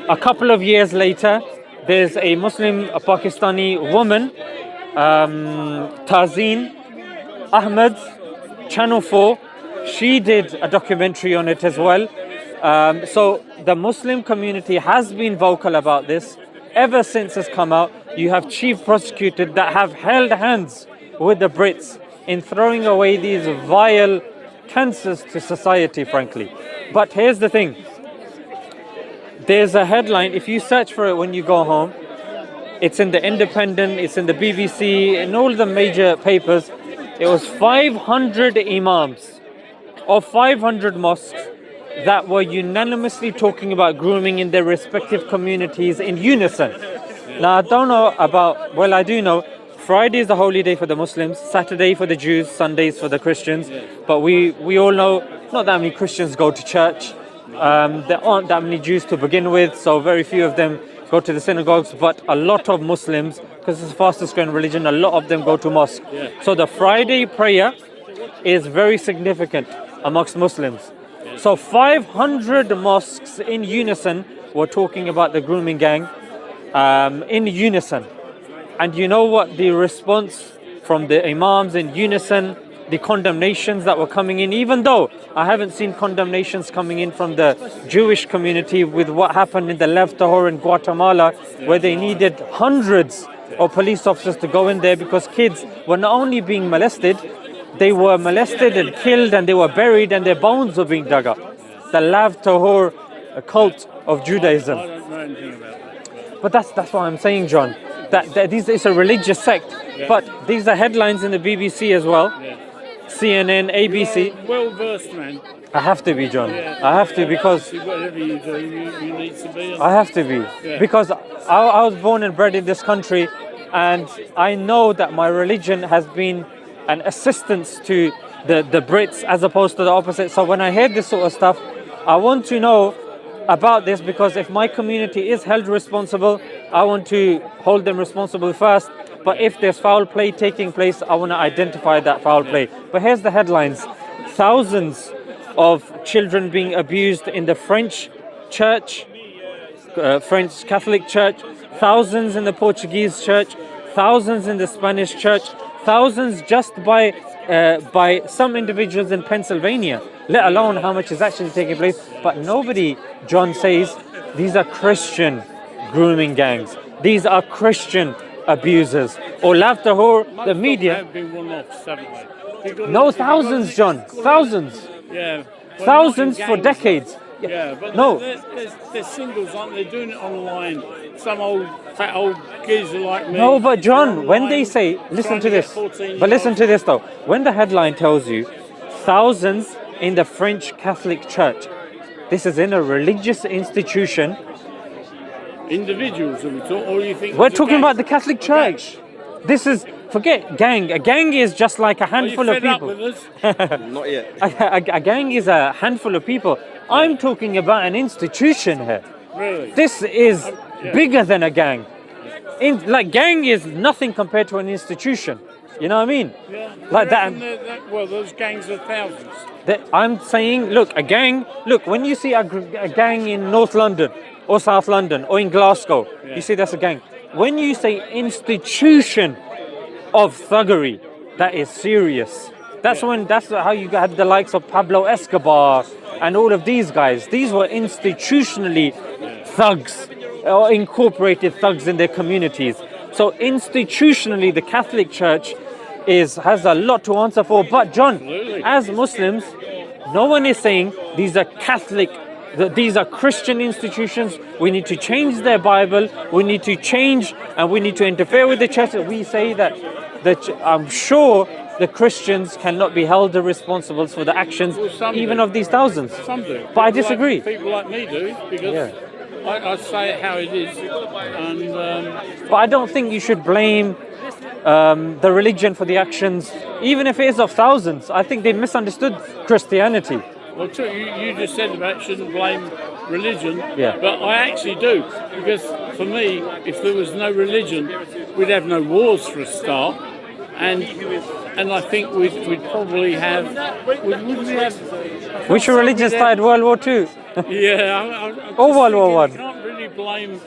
A couple of years later, there's a Pakistani woman, Tazeen Ahmed, Channel 4. She did a documentary on it as well. So the Muslim community has been vocal about this. Ever since it's come out, you have chief prosecutors that have held hands with the Brits in throwing away these vile cancers to society, frankly. But here's the thing. There's a headline, if you search for it when you go home, it's in the Independent, it's in the BBC, in all the major papers. It was 500 imams of 500 mosques that were unanimously talking about grooming in their respective communities in unison. Now, I don't know about, well, I do know, Friday is the holy day for the Muslims, Saturday for the Jews, Sundays for the Christians. But we all know not that many Christians go to church. There aren't that many Jews to begin with, so very few of them go to the synagogues. But a lot of Muslims, because it's the fastest growing religion, a lot of them go to mosque. So the Friday prayer is very significant amongst Muslims. So 500 mosques in unison were talking about the grooming gang in unison. And you know what the response from the imams in unison the condemnations that were coming in, even though I haven't seen condemnations coming in from the Jewish community with what happened in the Lev Tahor in Guatemala, where they needed hundreds of police officers to go in there because kids were not only being molested, they were molested and killed, and they were buried, and their bones were being dug up. The Lev Tahor cult of Judaism. I don't know anything about that. But that's what I'm saying, John. That it's a religious sect. But these are headlines in the BBC as well. CNN, ABC. Well versed, man. I have to be, John. I have to, because Whatever you do, you need to be. I have to be. Because I was born and bred in this country, and I know that my religion has been an assistance to the Brits as opposed to the opposite. So when I hear this sort of stuff, I want to know about this, because if my community is held responsible, I want to hold them responsible first. But if there's foul play taking place, I want to identify that foul play. But here's the headlines. Thousands of children being abused in the French church, French Catholic Church, thousands in the Portuguese church, thousands in the Spanish church, thousands just by some individuals in Pennsylvania, let alone how much is actually taking place. But nobody, John says, these are Christian grooming gangs. These are Christian abusers. Or Lev Tahor, the media. Have been one-offs, haven't they? No, thousands, John. Thousands. Yeah. Well, Thousands not for in gangs. decades. Yeah, but No. there's singles, aren't they? They're doing it online. Some fat old geezer like me. No, but John, online, when they say, listen trying to get this. 14 But listen to this though. When the headline tells you thousands in the French Catholic Church, this is in a religious institution. individuals, are we talking, or you think We're it's a talking gang? about the Catholic Church. This is, forget gang. A gang is just like a Are you handful of fed up people. with us? Not yet. A gang is a handful of people. I'm talking about an institution here. Really? This is yeah. bigger than a gang. Like gang is nothing compared to an institution. You know what I mean? Yeah. Like that. Well, those gangs are thousands. I'm saying, look, a gang. Look, when you see a gang in North London or South London or in Glasgow, you see that's a gang. When you say institution of thuggery, that is serious. That's how you had the likes of Pablo Escobar and all of these guys. These were institutionally thugs, or incorporated thugs in their communities. So institutionally, the Catholic Church has a lot to answer for. But John, Absolutely. as Muslims, no one is saying these are Catholic, that these are Christian institutions. We need to change their Bible. We need to change, and we need to interfere with the church. We say that I'm sure the Christians cannot be held responsible for the actions, some even do. of these thousands. Some do. But I People disagree. people like me do, because I say it how it is, and But I don't think you should blame the religion for the actions, even if it is of thousands. I think they misunderstood Christianity. well, true, you just said about shouldn't blame religion, Yeah. but I actually do, because for me, if there was no religion, we'd have no wars for a start, and I think we'd probably have. Wouldn't we have? Which religion started World War II? Yeah, Or World War One? You can't really blame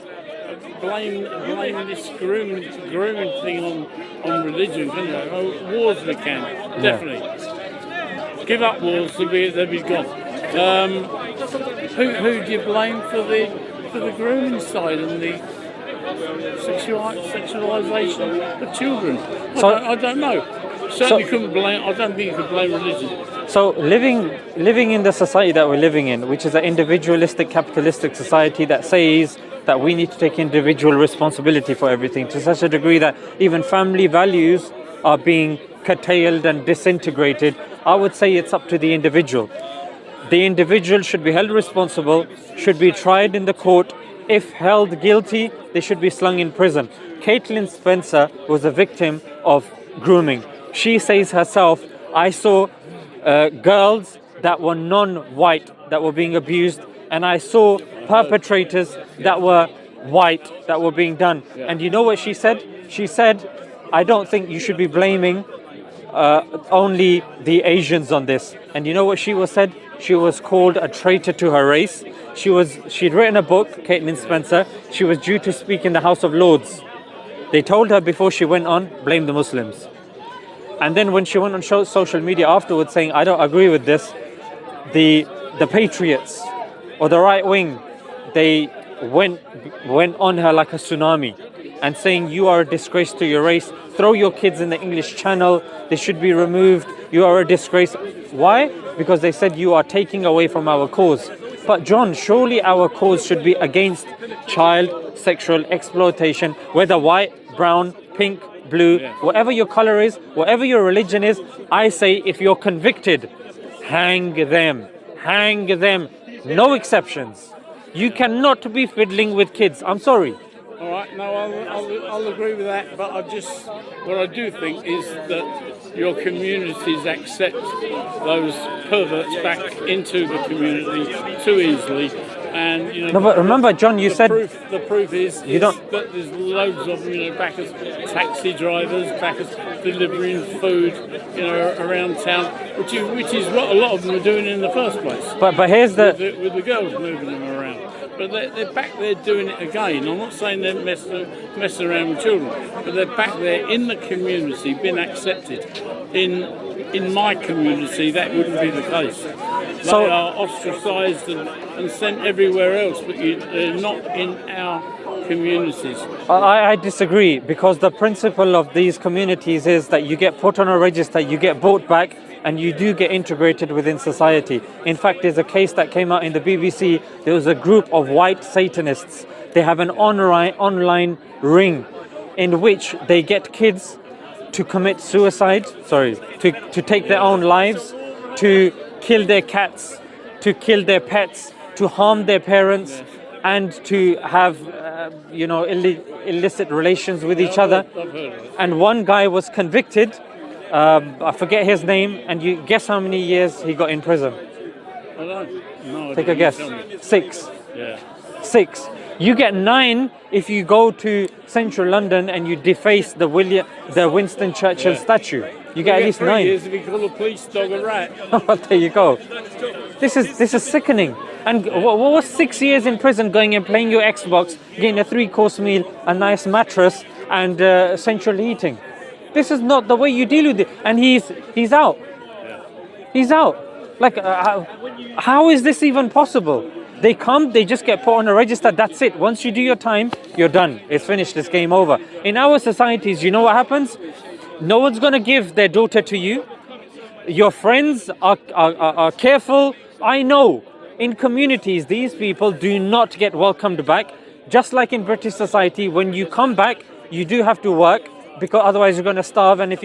this grooming thing on religion, can you? Oh, wars we can, definitely. Give up wars, they'll be gone. Who do you blame for the grooming side and the sexualisation of children? I don't know. Certainly couldn't blame. I don't think you could blame religion. So living in the society that we're living in, which is an individualistic, capitalistic society that says that we need to take individual responsibility for everything, to such a degree that even family values are being curtailed and disintegrated, I would say it's up to the individual. The individual should be held responsible, should be tried in the court. If held guilty, they should be slung in prison. Caitlin Spencer was a victim of grooming. She says herself, I saw girls that were non-white that were being abused, and I saw perpetrators that were white that were being done. And you know what she said? She said, I don't think you should be blaming only the Asians on this. And you know what she was said? She was called a traitor to her race. She'd written a book, Caitlin Spencer. She was due to speak in the House of Lords. They told her before she went on, blame the Muslims. And then when she went on social media afterwards saying, I don't agree with this, the patriots or the right wing, they went on her like a tsunami and saying, you are a disgrace to your race, throw your kids in the English Channel, they should be removed, you are a disgrace. Why? Because they said you are taking away from our cause. But John, surely our cause should be against child sexual exploitation, whether white, brown, pink, blue, whatever your color is, whatever your religion is. I say, if you're convicted, hang them, no exceptions. You cannot be fiddling with kids. I'm sorry. All right, no, I'll agree with that, but what I do think is that your communities accept those perverts back into the community too easily, and you know. No, but remember, John, you said the proof is you don't. that there's loads of them, you know, back as taxi drivers, back as delivering food, you know, around town, which is what a lot of them were doing in the first place. But here's with the girls moving them around. But they're back there doing it again. I'm not saying they're messing around with children, but they're back there in the community, being accepted. In my community, that wouldn't be the case. So, they are ostracised and sent everywhere else, but they're not in our communities. I disagree, because the principle of these communities is that you get put on a register, you get brought back, and you do get integrated within society. In fact, there's a case that came out in the BBC. There was a group of white Satanists. They have an online ring in which they get kids to commit suicide, to take their own lives, to kill their cats, to kill their pets, to harm their parents, and to have illicit relations with each other. And one guy was convicted. I forget his name, and you guess how many years he got in prison? I don't know. Take a guess. 6. Yeah. 6. You get 9 if you go to central London and you deface the Winston Churchill statue. You get at least 9. 3 years if you call a police dog a rat. Well, there you go. This is sickening. And what was 6 years in prison, going and playing your Xbox, getting a 3-course meal, a nice mattress, and central heating? This is not the way you deal with it. And he's out. He's out. Like, how is this even possible? They come, they just get put on a register, that's it. Once you do your time, you're done. It's finished, it's game over. In our societies, you know what happens? No one's going to give their daughter to you. Your friends are careful. I know. In communities, these people do not get welcomed back. Just like in British society, when you come back, you do have to work, because otherwise you're going to starve. And if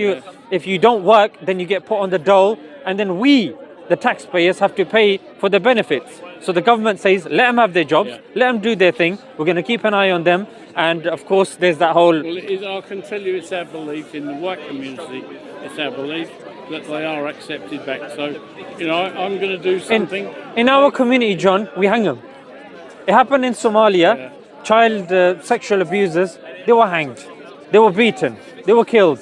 you don't work, then you get put on the dole, and then we, the taxpayers, have to pay for the benefits. So the government says, let them have their jobs, let them do their thing. We're going to keep an eye on them. And of course, there's that whole... Well, I can tell you it's our belief in the white community, it's our belief that they are accepted back. So, you know, I'm going to do something. In our community, John, we hang them. It happened in Somalia. Child sexual abusers, they were hanged. They were beaten. They were killed.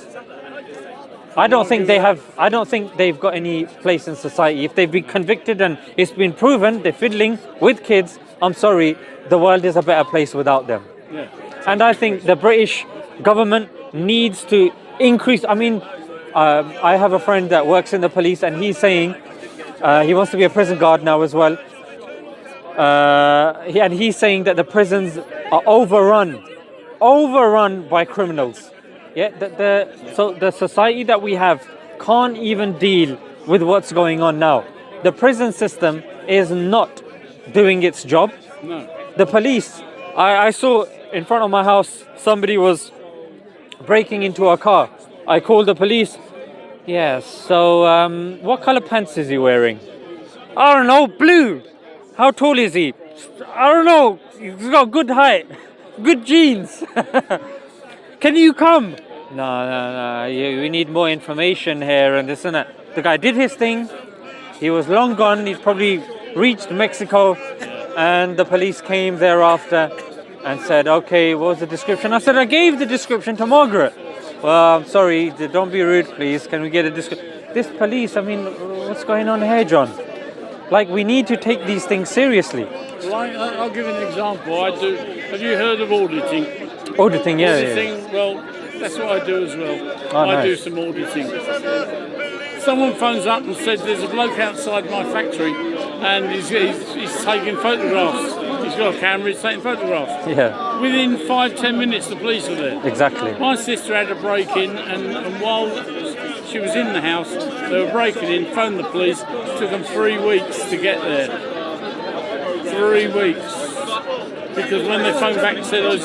I don't think they've got any place in society. If they've been convicted and it's been proven they're fiddling with kids, I'm sorry, the world is a better place without them. Yeah. And I think the British government needs to increase. I mean, I have a friend that works in the police, and he's saying he wants to be a prison guard now as well. And he's saying that the prisons are overrun by criminals. Yeah, so the society that we have can't even deal with what's going on now. The prison system is not doing its job. No. The police, I saw in front of my house, somebody was breaking into a car. I called the police. Yes, so what color pants is he wearing? I don't know, blue. How tall is he? I don't know, he's got good height, good genes. Can you come? No, we need more information here and this and that. The guy did his thing. He was long gone. He'd probably reached Mexico, and the police came thereafter and said, okay, what was the description? I said, I gave the description to Margaret. Well, I'm sorry, don't be rude, please. Can we get a description? This police, I mean, what's going on here, John? Like, we need to take these things seriously. Well, I'll give an example. Have you heard of auditing? Auditing, yeah. Well, That's what I do as well. Oh, I do nice. some auditing. Someone phones up and said there's a bloke outside my factory and he's taking photographs. He's got a camera, he's taking photographs. Yeah, Within 5-10 minutes, the police were there. exactly. My sister had a break-in, and while she was in the house, they were breaking in, phoned the police. It took them 3 weeks to get there. 3 weeks. Because when they phoned back and said, oh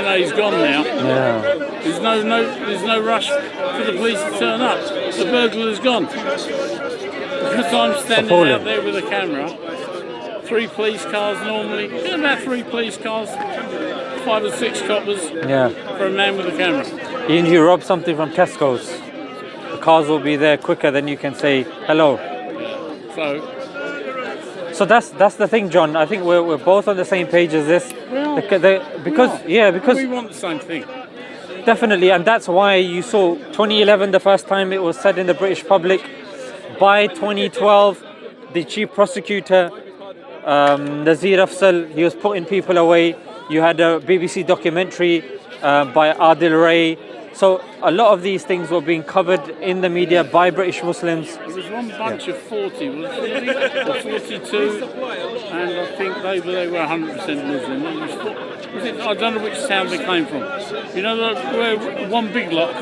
no, he's gone now. Yeah. There's no rush for the police to turn up. The burglar's gone. Because I'm standing Appalling. out there with a camera. 3 police cars normally. Yeah, about 3 police cars. 5 or 6 coppers Yeah. for a man with a camera. Even if you rob something from Tesco's, the cars will be there quicker than you can say hello. So that's the thing, John. I think we're both on the same page as this. Well, because we want the same thing. definitely, and that's why you saw 2011 the first time it was said in the British public. By 2012, the chief prosecutor Nazir Afzal, he was putting people away. You had a BBC documentary by Adil Ray. So a lot of these things were being covered in the media by British Muslims. There was one bunch of 40, was it, or 42, and I think they were 100% Muslim. I don't know which town they came from. You know, where one big lot,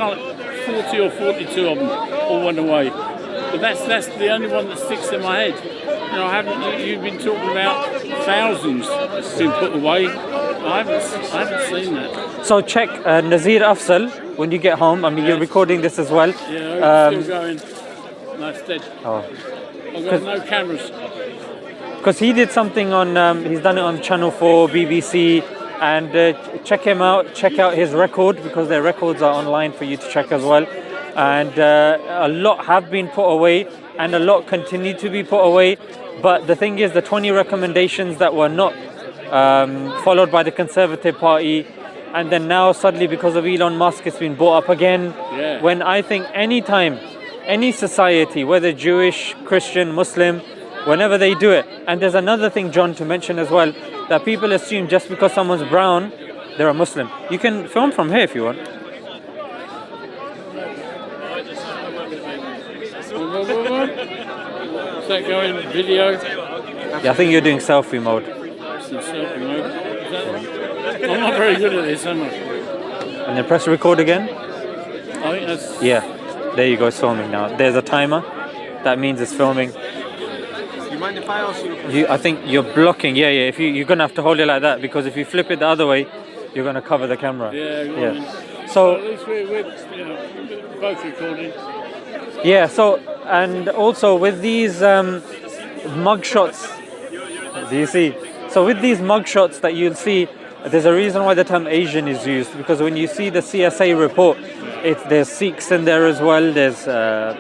40 or 42 of them all went away. But that's the only one that sticks in my head. You know, you've been talking about thousands being put away. I haven't seen that. So check Nazir Afzal when you get home. I mean, you're recording this as well. Yeah, it's still going. No, it's dead. Oh. I've got no cameras. Because he did something on, he's done it on Channel 4, BBC, and check him out, check out his record, because their records are online for you to check as well. And a lot have been put away, and a lot continue to be put away. But the thing is, the 20 recommendations that were not followed by the Conservative Party, and then now suddenly because of Elon Musk it's been brought up again. Yeah. When I think any society, whether Jewish, Christian, Muslim, whenever they do it, and there's another thing, John, to mention as well, that people assume just because someone's brown, they're a Muslim. You can film from here if you want. Is that going video? Yeah, I think you're doing selfie mode. Selfie mode. I'm not very good at this, am I? And then press record again. I think that's... Yeah, there you go, it's filming now. There's a timer. That means it's filming. You mind if I ask you? I think you're blocking. Yeah. If you're gonna have to hold it like that, because if you flip it the other way, you're gonna cover the camera. Yeah. So at least we're both recording. yeah. So and also with these mug shots, do you see? So with these mug shots that you'll see, there's a reason why the term Asian is used, because when you see the CSA report, there's Sikhs in there as well, there's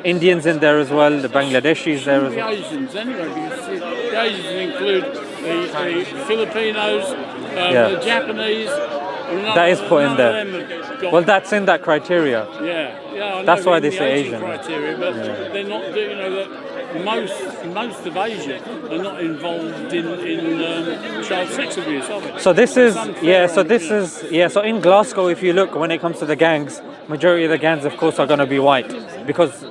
Indians in there as well, the Bangladeshis there as The well. Asians, anyway, because the Asians include the Filipinos, the Japanese. That is put in there. Well, that's in that criteria. Yeah. I know That's why in they the say Asian Asian. criteria, but they're not. You know that most of Asia are not involved in child sex abuse, are they? So this is unfair So in Glasgow, if you look, when it comes to the gangs, majority of the gangs, of course, are going to be white, because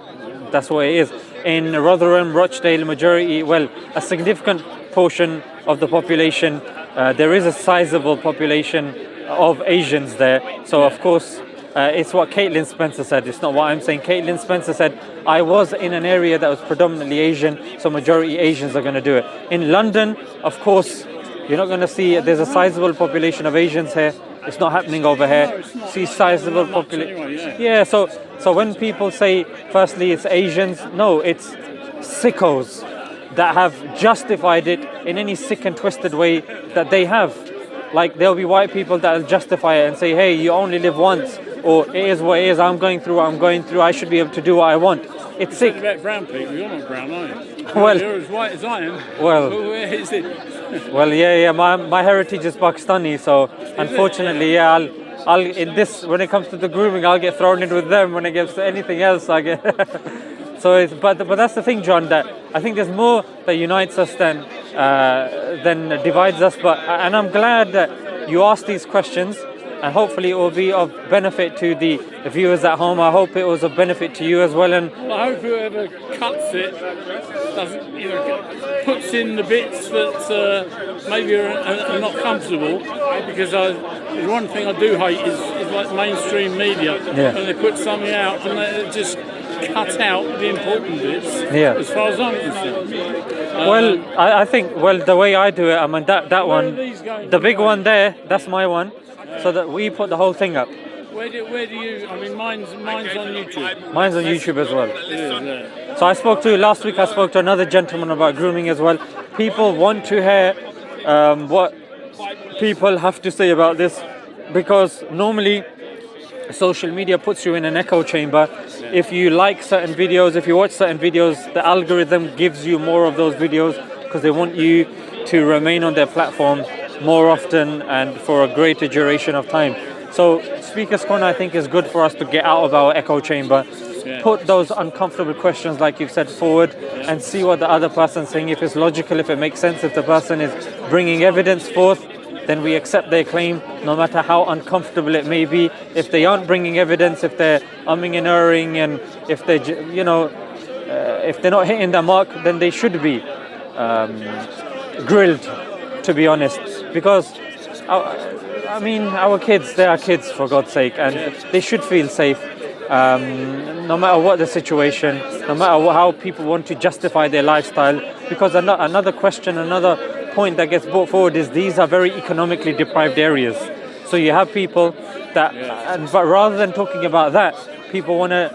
that's what it is. In Rotherham, Rochdale, a significant portion of the population, there is a sizable population of Asians there. So of course, it's what Caitlin Spencer said. It's not what I'm saying. Caitlin Spencer said, I was in an area that was predominantly Asian, so majority Asians are going to do it. In London, of course, you're not going to see, there's a sizable population of Asians here. It's not happening over here. See sizable population. Anyway, Yeah, so when people say, firstly, it's Asians, no, it's sickos that have justified it in any sick and twisted way that they have. Like, there'll be white people that'll justify it and say, hey, you only live once, or it is what it is, I'm going through what I'm going through, I should be able to do what I want. It's sick. About brown people, you're not brown, are you? Well, you're as white as I am. Well, Where is it? well, yeah. My heritage is Pakistani, so unfortunately, I'll in this, when it comes to the grooming, I'll get thrown in with them. When it gets to anything else, I get. So but that's the thing, John. That I think there's more that unites us than divides us. And I'm glad that you asked these questions, and hopefully it will be of benefit to the viewers at home. I hope it was of benefit to you as well. And Well, I hope whoever cuts it doesn't, puts in the bits that maybe are not comfortable. Because the one thing I do hate is like mainstream media, Yeah. when they put something out and they just cut out the important bits. Yeah. As far as I'm concerned. well, I think, the way I do it, I mean, that Where one, are these going? the big one there, that's my one. So that we put the whole thing up. Where do you? I mean, mine's on YouTube. Mine's on YouTube as well. It is, yeah. So last week I spoke to another gentleman about grooming as well. People want to hear what people have to say about this, because normally social media puts you in an echo chamber. If you like certain videos, if you watch certain videos, the algorithm gives you more of those videos because they want you to remain on their platform more often and for a greater duration of time. So Speaker's Corner, I think, is good for us to get out of our echo chamber, put those uncomfortable questions like you've said forward, and see what the other person's saying. If it's logical, if it makes sense, if the person is bringing evidence forth, then we accept their claim, no matter how uncomfortable it may be. If they aren't bringing evidence, if they're umming and erring, and if they, if they're not hitting the mark, then they should be grilled, to be honest. Because, our kids, they are kids, for God's sake, and they should feel safe. No matter what the situation, no matter how people want to justify their lifestyle. Because another point that gets brought forward is these are very economically deprived areas. So you have people that, but rather than talking about that, people want to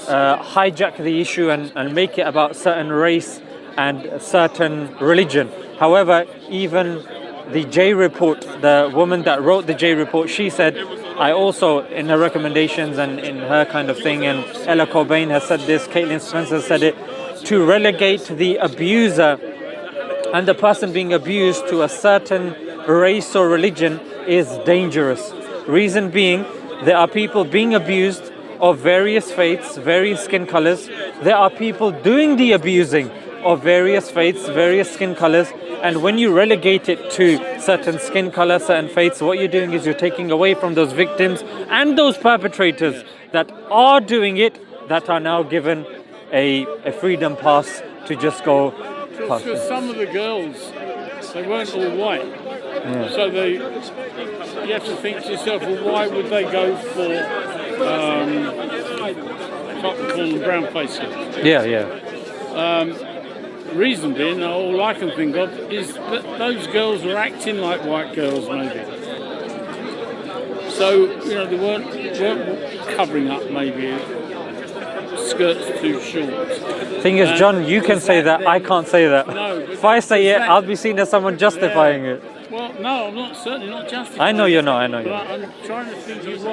hijack the issue and make it about certain race and certain religion. However, even the J report, the woman that wrote the J report, she said, I also, in her recommendations and in her kind of thing, and Ella Cobain has said this, Caitlin Spencer said it, to relegate the abuser and the person being abused to a certain race or religion is dangerous. Reason being, there are people being abused of various faiths, various skin colors. There are people doing the abusing of various faiths, various skin colors. And when you relegate it to certain skin color, certain faiths, what you're doing is you're taking away from those victims and those perpetrators that are doing it, that are now given a freedom pass to just go past. Because some of the girls, they weren't all white. So you have to think to yourself, well, why would they go for, I can't call them brown faces. Yeah. Reason being, all I can think of is that those girls were acting like white girls, maybe. So, they weren't covering up, maybe skirts too short. Thing is, John, you can say that, I can't say that. No, if I say it, I'll be seen as someone justifying it. Well, no, I'm certainly not justifying I know you're not, But I'm trying to think of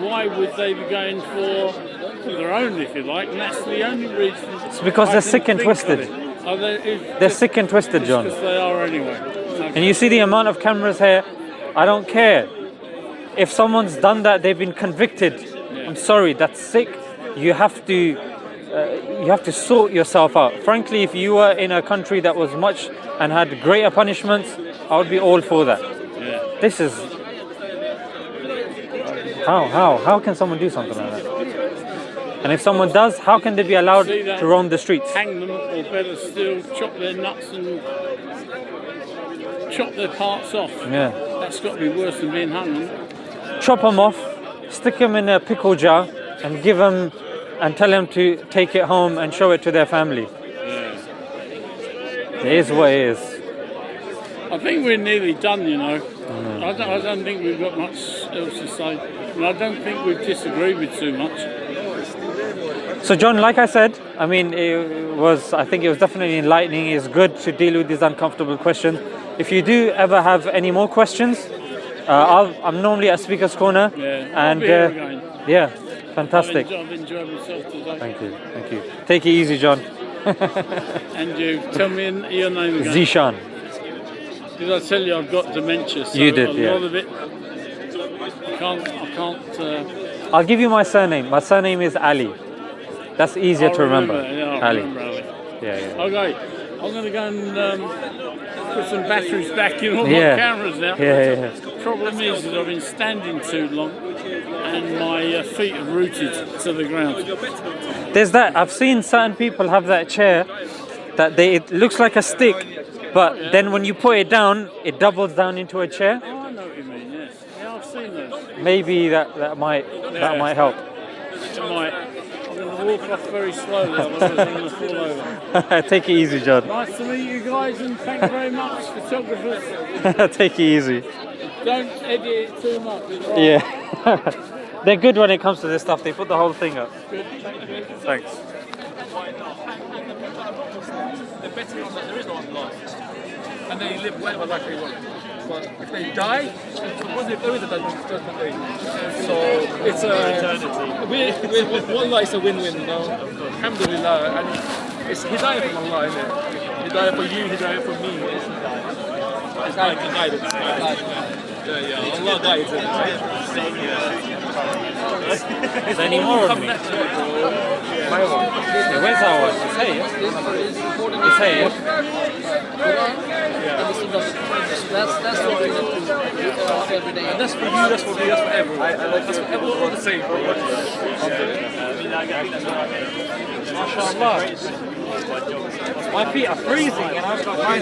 why would they be going for their own, if you like, and that's the only reason. It's because they're sick and twisted. They're sick and twisted, John. Because they are anyway. Okay. And you see the amount of cameras here, I don't care. If someone's done that, they've been convicted. I'm sorry, that's sick. You have to sort yourself out. Frankly, if you were in a country that was much and had greater punishments, I would be all for that. Yeah. This is how can someone do something like that? And if someone does, how can they be allowed to roam the streets? Hang them, or better still, chop their nuts and chop their parts off. Yeah. That's got to be worse than being hung. Chop them off, stick them in a pickle jar, and give them and tell them to take it home and show it to their family. Yeah. It is what it is. I think we're nearly done, I don't think we've got much else to say. And I don't think we've disagreed with too much. So John, like I said, I think it was definitely enlightening. It's good to deal with these uncomfortable questions. If you do ever have any more questions, I'm normally at Speaker's Corner. Yeah, I'll be here again. Yeah, fantastic. I've enjoyed myself today. Thank you. Take it easy, John. And you, tell me your name again. Zishan. Did I tell you I've got dementia? So You did, a lot of it, I can't. I'll give you my surname. My surname is Ali. That's easier to remember. Yeah, Ali. Remember Ali. Yeah. Okay, I'm going to go and put some batteries back in all Yeah. my cameras now. Yeah. Problem is that I've been standing too long and my feet are rooted to the ground. There's that. I've seen certain people have that chair that it looks like a stick, but then when you put it down, it doubles down into a chair. Oh, I know what you mean, yes. Yeah, I've seen those. Maybe that might help. It might. I'm going to walk off very slowly, otherwise I'm going to fall over. Take it easy, John. Nice to meet you guys, and thank you very much, photographers. Take it easy. Don't edit it too much. Right? Yeah. They're good when it comes to this stuff. They put the whole thing up. Good, thank you. Thanks. The better on that there is no afterlife. And they live whatever life they want. But if they die, there is a judgment day. So it's one life is a win-win, you know. Alhamdulillah. And it's hidayah from Allah, isn't it? Hidayah for you, hidayah for me. It's like a guidance. Yeah, Allah guides it. Is there any more of me? Where's our one? It's here. It's here. That's what we do every day. And that's for you, that's for me, that's for everyone. That's for everyone all the same. MashaAllah. My feet are freezing and I've got mine.